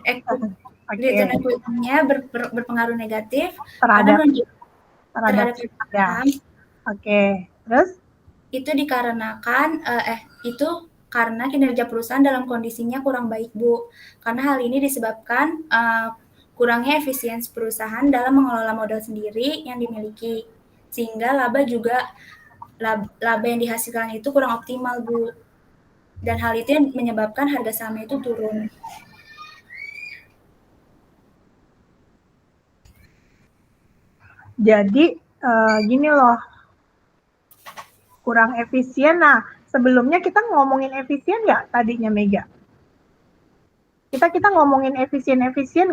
equity-nya berpengaruh negatif terhadap saham. Oke, terus? Itu dikarenakan itu karena kinerja perusahaan dalam kondisinya kurang baik, Bu. Karena hal ini disebabkan kurangnya efisiensi perusahaan dalam mengelola modal sendiri yang dimiliki, sehingga laba yang dihasilkan itu kurang optimal, Bu. Dan hal itu yang menyebabkan harga sahamnya itu turun. Jadi gini loh, kurang efisien. Nah, sebelumnya kita ngomongin efisien nggak tadinya, Mega? Kita ngomongin efisien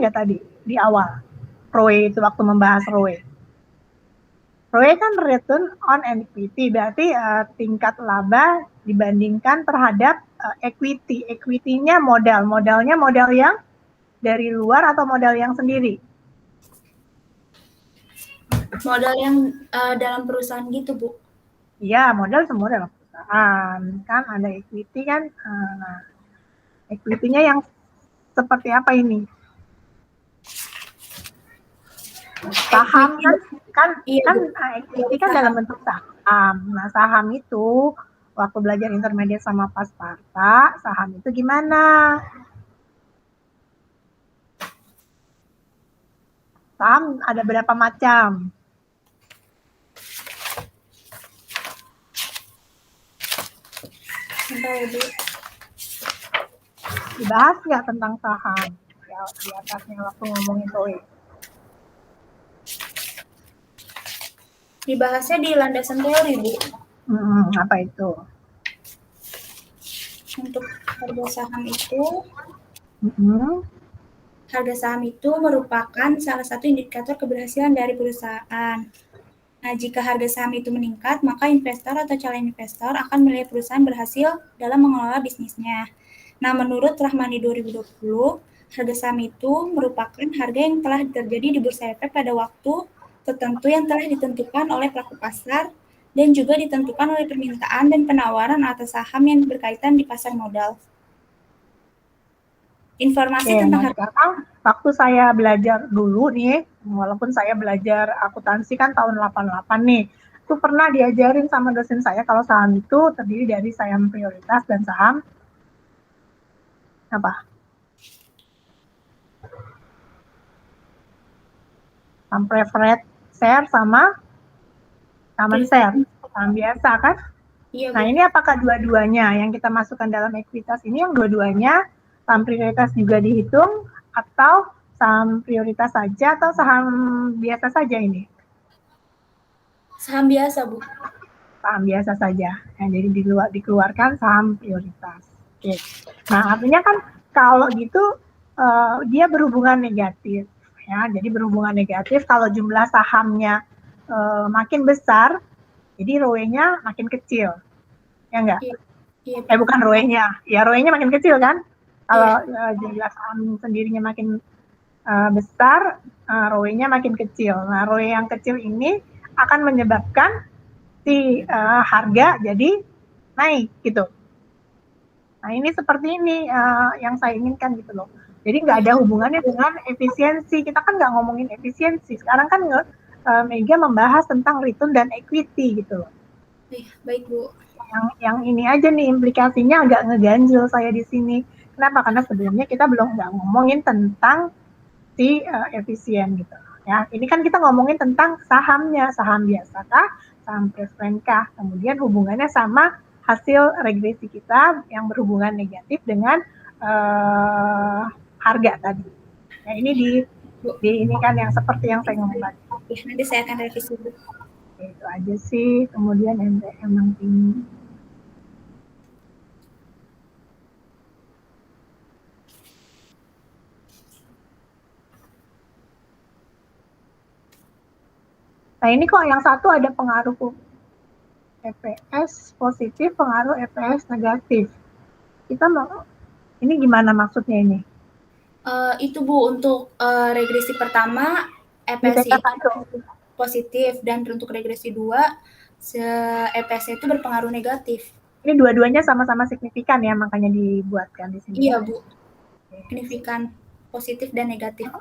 nggak tadi di awal? ROE itu waktu membahas ROE. ROE kan return on equity, berarti tingkat laba dibandingkan terhadap equity. Equity-nya modalnya modal yang dari luar atau modal yang sendiri? Modal yang dalam perusahaan gitu, Bu. Iya, modal semua dalam perusahaan. Kan ada equity kan. Nah, equity-nya yang seperti apa ini? Saham kan equity kan dalam bentuk saham. Nah, saham itu waktu belajar intermediate sama Pasparta, saham itu gimana? Saham ada berapa macam? Dibahas nggak tentang saham ya, di atasnya waktu ngomongin ROE? Dibahasnya di landasan teori, Bu. Apa itu? Untuk harga saham itu merupakan salah satu indikator keberhasilan dari perusahaan. Nah, jika harga saham itu meningkat, maka investor atau calon investor akan melihat perusahaan berhasil dalam mengelola bisnisnya. Nah, menurut Rahmani 2020, harga saham itu merupakan harga yang telah terjadi di Bursa Efek pada waktu tertentu yang telah ditentukan oleh pelaku pasar dan juga ditentukan oleh permintaan dan penawaran atas saham yang berkaitan di pasar modal. Informasi tentang sekarang waktu saya belajar dulu nih, walaupun saya belajar akuntansi kan tahun 88 nih, itu pernah diajarin sama dosen saya kalau saham itu terdiri dari saham prioritas dan saham apa? Saham preferred share sama common share. Saham biasa kan? Iya, Nah, Bu. ini apakah dua-duanya yang kita masukkan dalam ekuitas ini yang dua-duanya saham prioritas juga dihitung atau saham prioritas saja atau saham biasa saja ini? Saham biasa, Bu. Saham biasa saja. Ya, jadi dikeluarkan saham prioritas. Oke. Nah, artinya kan kalau gitu dia berhubungan negatif. Ya, jadi berhubungan negatif kalau jumlah sahamnya makin besar, jadi ROE-nya makin kecil. Ya enggak? Iya, Bukan ROE-nya. Ya, ROE-nya makin kecil kan? Kalau jumlah saham sendirinya makin besar, ROE-nya makin kecil. Nah, ROE yang kecil ini akan menyebabkan si harga jadi naik gitu. Nah, ini seperti ini yang saya inginkan gitu loh. Jadi nggak ada hubungannya dengan efisiensi. Kita kan nggak ngomongin efisiensi. Sekarang kan Mega membahas tentang return dan equity gitu loh. Baik, Bu. Yang ini aja nih implikasinya agak ngeganjel saya di sini. Kenapa? Karena sebelumnya kita belum nggak ngomongin tentang si efisien gitu. Ya, ini kan kita ngomongin tentang sahamnya, saham biasa kah, saham preferen kah, kemudian hubungannya sama hasil regresi kita yang berhubungan negatif dengan harga tadi. Nah, ini di ini kan yang seperti yang saya ngomong tadi. Nanti saya akan revisi, Bu. Itu aja sih, kemudian MTM nanti. Nah, ini kok yang satu ada pengaruh EPS positif, pengaruh EPS negatif. Kita mau, ini gimana maksudnya ini? Itu, Bu, untuk regresi pertama EPS itu positif, dan untuk regresi 2 EPS itu berpengaruh negatif. Ini dua-duanya sama-sama signifikan ya, makanya dibuatkan di sini. Iya, Bu. Signifikan positif dan negatif.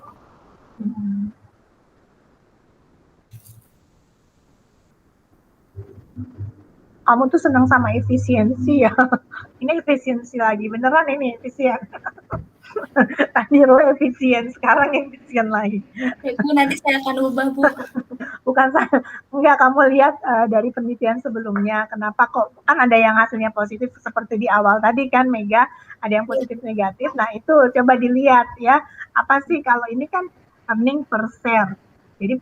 Kamu tuh senang sama efisiensi ya. Ini efisiensi lagi, beneran ini efisien. Tadi efisien, sekarang efisien lagi. Bu, nanti saya akan ubah, Bu. Bukan saya, enggak, kamu lihat dari penelitian sebelumnya, kenapa kok, kan ada yang hasilnya positif seperti di awal tadi kan Mega, ada yang positif negatif. Nah, itu coba dilihat ya, apa sih kalau ini kan earning per share. Jadi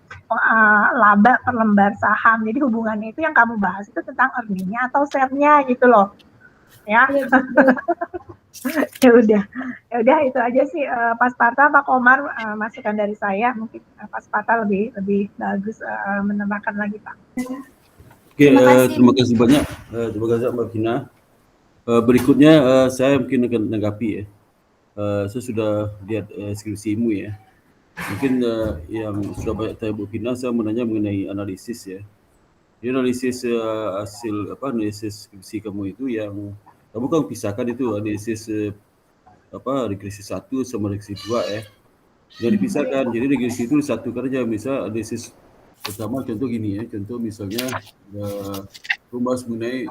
laba per lembar saham. Jadi hubungannya itu yang kamu bahas itu tentang earning-nya atau share-nya gitu loh. Ya. Ya udah itu aja sih Pak Sparta, Pak Komar, masukan dari saya. Mungkin Pak Sparta lebih bagus menambahkan lagi, Pak. Oke, terima kasih banyak. Terima kasih Mbak Vina. Berikutnya saya mungkin akan menanggapi ya. Saya sudah lihat skripsimu ya. Mungkin yang sudah banyak tanya Bu Vina, saya menanya mengenai analisis ya. Jadi analisis hasil analisis skripsi kamu itu yang kamu kan pisahkan itu analisis regresi 1 sama regresi 2 ya. Jadi dipisahkan. Jadi regresi itu disatukan aja. Misal analisis pertama contoh gini ya. Contoh misalnya membahas mengenai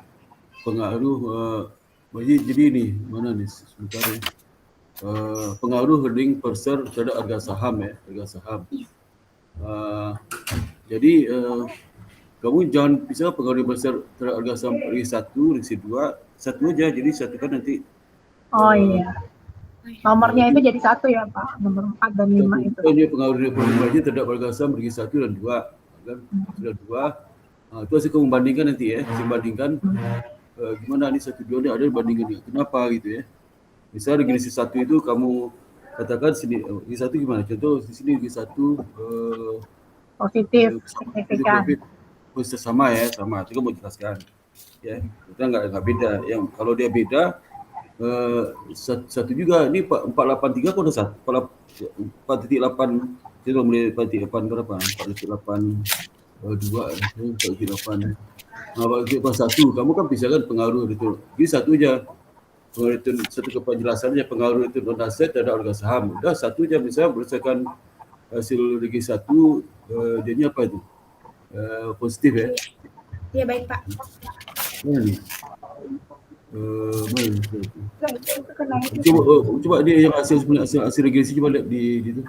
pengaruh jadi ini mana nih sebentar ya. Pengaruh earning per share terhadap harga saham ya, harga saham. Jadi kamu jangan bisa pengaruh besar terhadap harga saham regresi 1, regresi 2, satu aja. Jadi satu kan nanti. Oh iya. Nomornya itu jadi 1 ya Pak, nomor 4 dan 5 itu. Dia pengaruh aja terhadap harga saham regresi 1 dan 2 kan. Sudah 2. Itu hasil kamu bandingkan nanti ya. Saya bandingkan gimana nih 1 2 ini ada bandingkan kenapa gitu ya. Misal regresi 1 itu kamu katakan sini regresi 1 gimana? Contoh di sini regresi 1 positif, signifikan. Bisa sama ya, sama. Itu mau jelaskan. Ya, kita nggak beda. Yang kalau dia beda satu juga ini 483 kok ada 4.8 jadi kalau mulai 4.8 berapa? 4.8 2 4.8 4.1 kamu kan bisa kan pengaruh itu. Jadi satu aja. Pengaruh itu satu penjelasannya pengaruh itu non aset terhadap harga saham. Udah satu aja bisa berdasarkan hasil regresi 1 jadinya apa itu? Positif ya. Iya baik Pak. Mana nih? Coba dia yang hasil regresi coba lihat di itu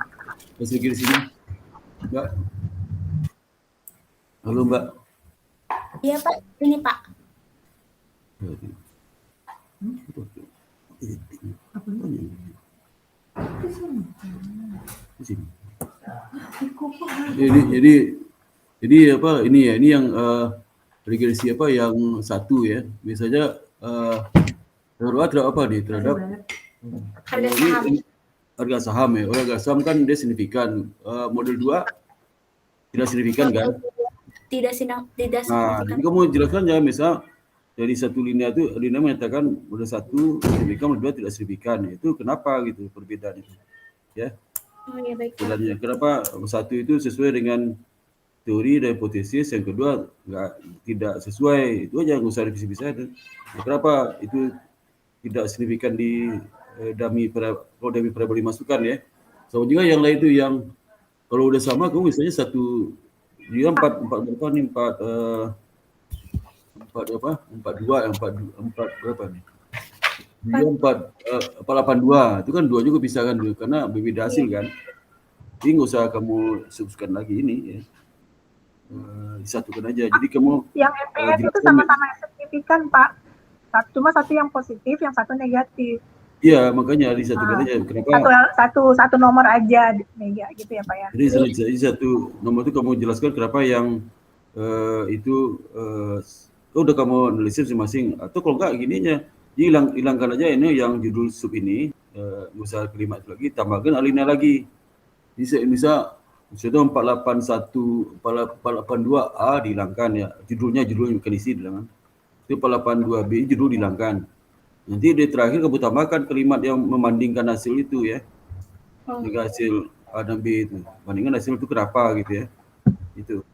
hasil regresinya. Mbak. Halo Mbak. Iya Pak, ini Pak. Jadi apa ini ya, ini yang regulasi apa yang satu ya. Biasanya terhadap apa nih? Terhadap Harga saham. harga saham ya. Harga saham kan dia signifikan. Model 2 tidak signifikan kan? Tidak Nah, signifikan. jadi kamu jelaskan ya, misal dari satu linear itu, linear menyatakan model 1 signifikan, model 2 tidak signifikan. Itu kenapa gitu perbedaan itu? Ya. Oh iya baik Pak. Sebenarnya kenapa satu itu sesuai dengan teori dan hipotesis, yang kedua tidak sesuai, itu aja, nggak usah dipisah-pisah itu. Nah, kenapa itu tidak signifikan di kalau dummy parabola dimasukkan ya. Sama juga yang lain itu yang kalau udah sama, kamu misalnya satu dia empat berapa nih, empat berapa nih? Dia 482 itu kan dua juga bisa kan, karena berbeda hasil kan. Jadi nggak usah kamu sebutkan lagi ini ya. Disatukan aja. Jadi kamu yang MPS itu sama-sama signifikan Pak. Cuma satu yang positif, yang satu negatif. Iya, makanya disatukan aja. Kenapa? Satu nomor aja Mega gitu ya Pak ya. Jadi satu nomor itu kamu jelaskan kenapa yang itu udah kamu analisis masing-masing, atau kalau enggak gininya hilangkan aja ini yang judul sub ini, usaha kelima itu lagi, tambahkan alinea lagi. Bisa sudah 482A dihilangkan ya, judulnya bukan isi dihilangkan. Itu 482B judul dihilangkan. Nanti di terakhir kamu tambahkan kalimat yang membandingkan hasil itu ya. Dengan hasil A dan B itu. Bandingkan hasil itu kenapa gitu ya. Itu.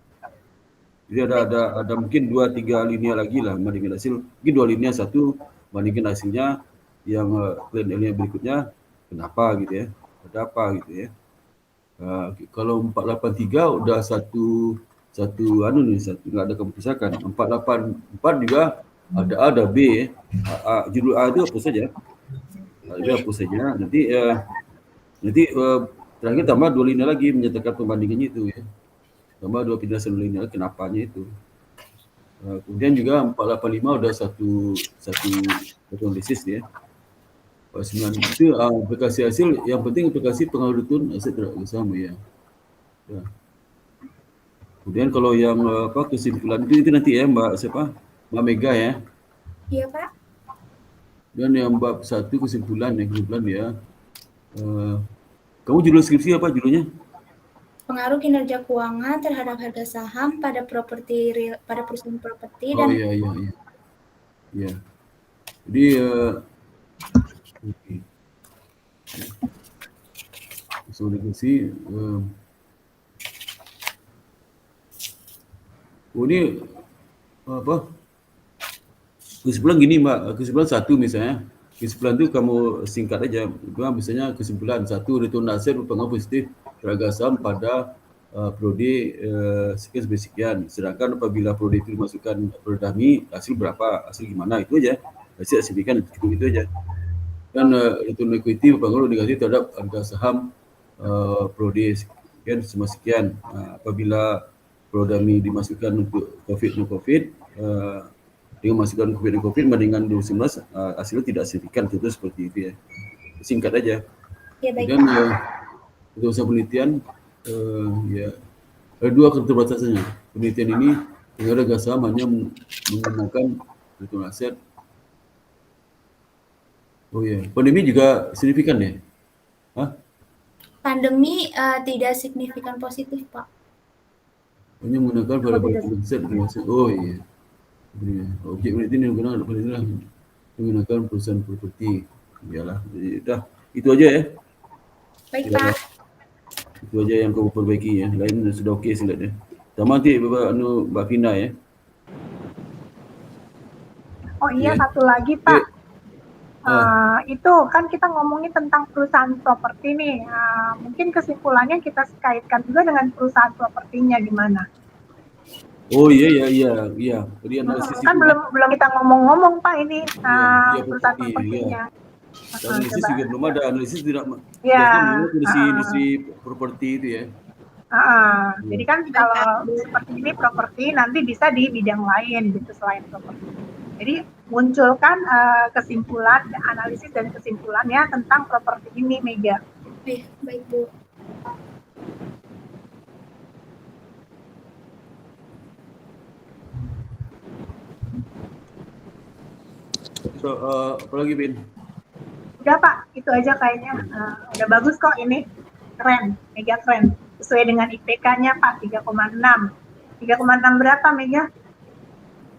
Jadi ada mungkin 2-3 linear lagi lah bandingkan hasil. Mungkin 2 linear, satu bandingkan hasilnya, yang linear berikutnya kenapa gitu ya. Ada apa gitu ya. Kalau 483 udah satu nggak ada kamu pisahkan. 484 juga ada A, ada B. Judul A itu hapus saja. Itu hapus saja. Nanti terakhir tambah 2 linear lagi menyatakan pembandingannya itu ya. Tambah 2 penjelasan linear kenapanya itu. Kemudian juga 485 udah satu analisis ya. 9 itu aplikasi hasil, yang penting aplikasi pengaruh return aset terhadap sama ya. Kemudian kalau yang kesimpulan itu nanti ya Mbak Mega ya. Iya Pak. Dan yang bab 1 kesimpulan ya. Kamu judul skripsi apa judulnya? Pengaruh kinerja keuangan terhadap harga saham pada perusahaan properti dan iya. Jadi negosiasi ini apa? Kesimpulan gini Mbak, kesimpulan 1 misalnya. Kesimpulan itu kamu singkat aja. Misalnya kesimpulan 1, return aset berpengaruh positif terhadap saham pada periode sekian. Sedangkan apabila periode itu dimasukkan periode dummy, hasil berapa, hasil gimana, itu aja. Hasil signifikan cukup itu aja. Dan return equity berpengaruh negatif terhadap harga saham periode sekian. Apabila periode dummy dimasukkan untuk profit no profit, dengan masukkan COVID bandinggan 2019, hasilnya tidak signifikan, itu seperti itu ya. Singkat aja. Ya, baik. Dan untuk usaha penelitian, ya ada 2 keterbatasannya. Penelitian ini dengan harga saham hanya menggunakan return aset. Oh ya, pandemi juga signifikan ya? Pandemi tidak signifikan positif Pak. Hanya menggunakan pada return aset. Oh iya. Objek penelitian yang menggunakan perusahaan properti. Iyalah, jadi dah itu aja ya. Baik Pak. Itu aja yang kamu perbaiki ya. Lain sudah okey silatnya. Sama nanti Mbak Fina ya. Oh iya, satu lagi Pak. Itu kan kita ngomongin tentang perusahaan properti nih. Mungkin kesimpulannya kita kaitkan juga dengan perusahaan propertinya gimana? Oh iya. Jadi analisis kan itu belum kita ngomong-ngomong Pak ini perusahaan propertinya. Analisis juga belum ada, analisis tidak. Iya. Industri properti itu ya. Jadi kan kalau seperti ini properti nanti bisa di bidang lain gitu selain properti. Jadi munculkan kesimpulan, analisis dan kesimpulannya tentang properti ini, Mega. Baik Bu. So, apa lagi, Bin? Udah Pak, itu aja kayaknya. Udah bagus kok ini, keren, Mega keren. Sesuai dengan IPK-nya Pak, 3,6. 3,6 berapa Mega?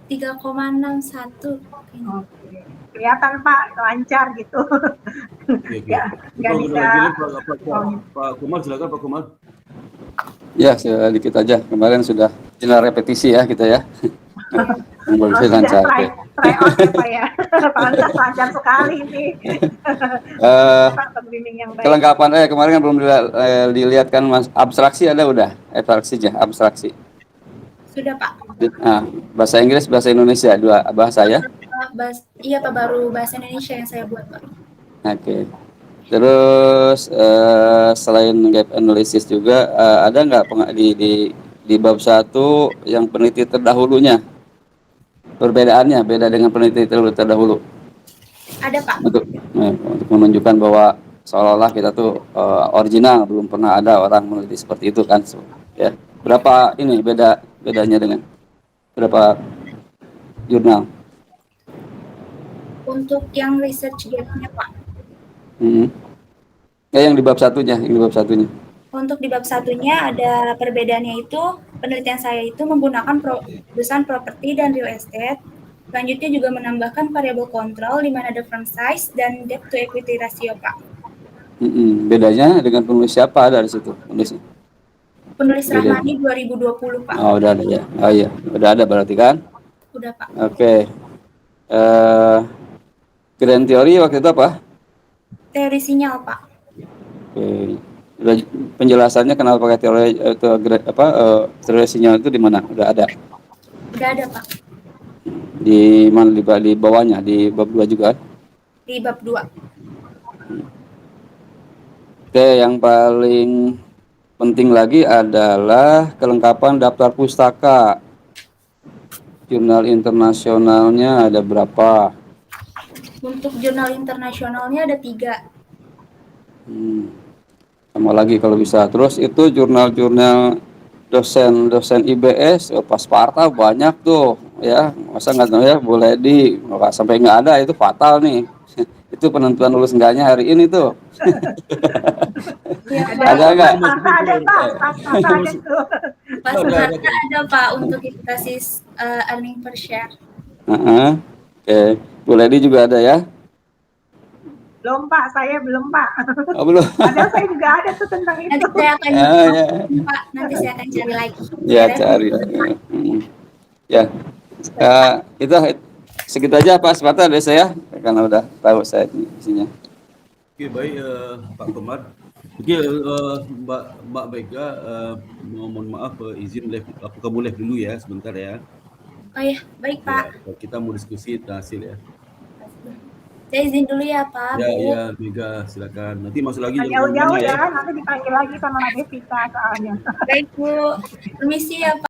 3,61. Oke. Kelihatan Pak, lancar gitu. Oke. Nggak bisa. Pak Kumar, silakan Pak Kumar. Ya, sedikit aja. Kemarin sudah jelas repetisi ya kita ya. Bagus lancar. Try out ya Pak ya. Lancar sekali nih. Pak pembimbing yang baik. Kelengkapan kemarin kan belum dilihatkan Mas, abstraksi ada udah, abstraksi. Sudah Pak. Nah, bahasa Inggris, bahasa Indonesia, dua bahasa ya. Iya Pak, baru bahasa Indonesia yang saya buat Pak. Oke. Terus selain gap analysis juga ada nggak di bab 1 yang peneliti terdahulunya? Perbedaannya beda dengan peneliti terdahulu. Ada Pak. Untuk menunjukkan bahwa seolah-olah kita tuh original, belum pernah ada orang meneliti seperti itu kan. Ya. Berapa ini bedanya dengan berapa jurnal? Untuk yang research gap-nya Pak. Yang di bab satunya, Untuk di bab satunya ada perbedaannya itu, penelitian saya itu menggunakan perusahaan properti dan real estate. Selanjutnya juga menambahkan variabel kontrol di mana ada firm size dan debt to equity ratio Pak. Bedanya dengan penulis siapa ada di situ penulisnya? Penulis Rahmani 2020 Pak. Oh udah ada ya. Oh iya, udah ada berarti kan? Udah Pak. Oke. Grand teori waktu itu apa? Teori sinyal Pak. Oke. Udah penjelasannya kenapa pakai teori itu teori sinyal itu di mana? Udah ada. Udah ada Pak. Di mana di bawahnya di bab 2 juga? Di bab 2. Oke, yang paling penting lagi adalah kelengkapan daftar pustaka. Jurnal internasionalnya ada berapa? Untuk jurnal internasionalnya ada 3. Sama lagi kalau bisa. Terus itu jurnal-jurnal dosen IBS, pas Sparta banyak tuh ya. Masa nggak tahu ya, boleh sampai nggak ada itu fatal nih. Itu penentuan lulus enggaknya hari ini tuh. Ya, ada nggak? Ada Pak, ada tuh. Pas Sparta ada Pak untuk basis earning per share. Oke, Bu Lady juga ada ya? Belum Pak, saya belum Pak. Oh belum. Padahal saya juga ada tuh tentang itu. Nanti saya akan Pak, nanti saya akan cari lagi. Ya cari. Ya, itu segitu aja Pak Sparta dari saya karena udah tahu saya isinya. Oke, baik Pak Komar. Oke, Mbak Mega, mohon maaf izin aku boleh dulu ya sebentar ya. Oh ya, baik Pak. Ya, kita mau diskusi hasil ya. Saya izin dulu ya Pak. Ya, Mega silakan. Nanti masuk lagi jauh-jauh ya, nanti dipanggil lagi sama Mbak Devita soalnya. Baik Bu, permisi ya Pak.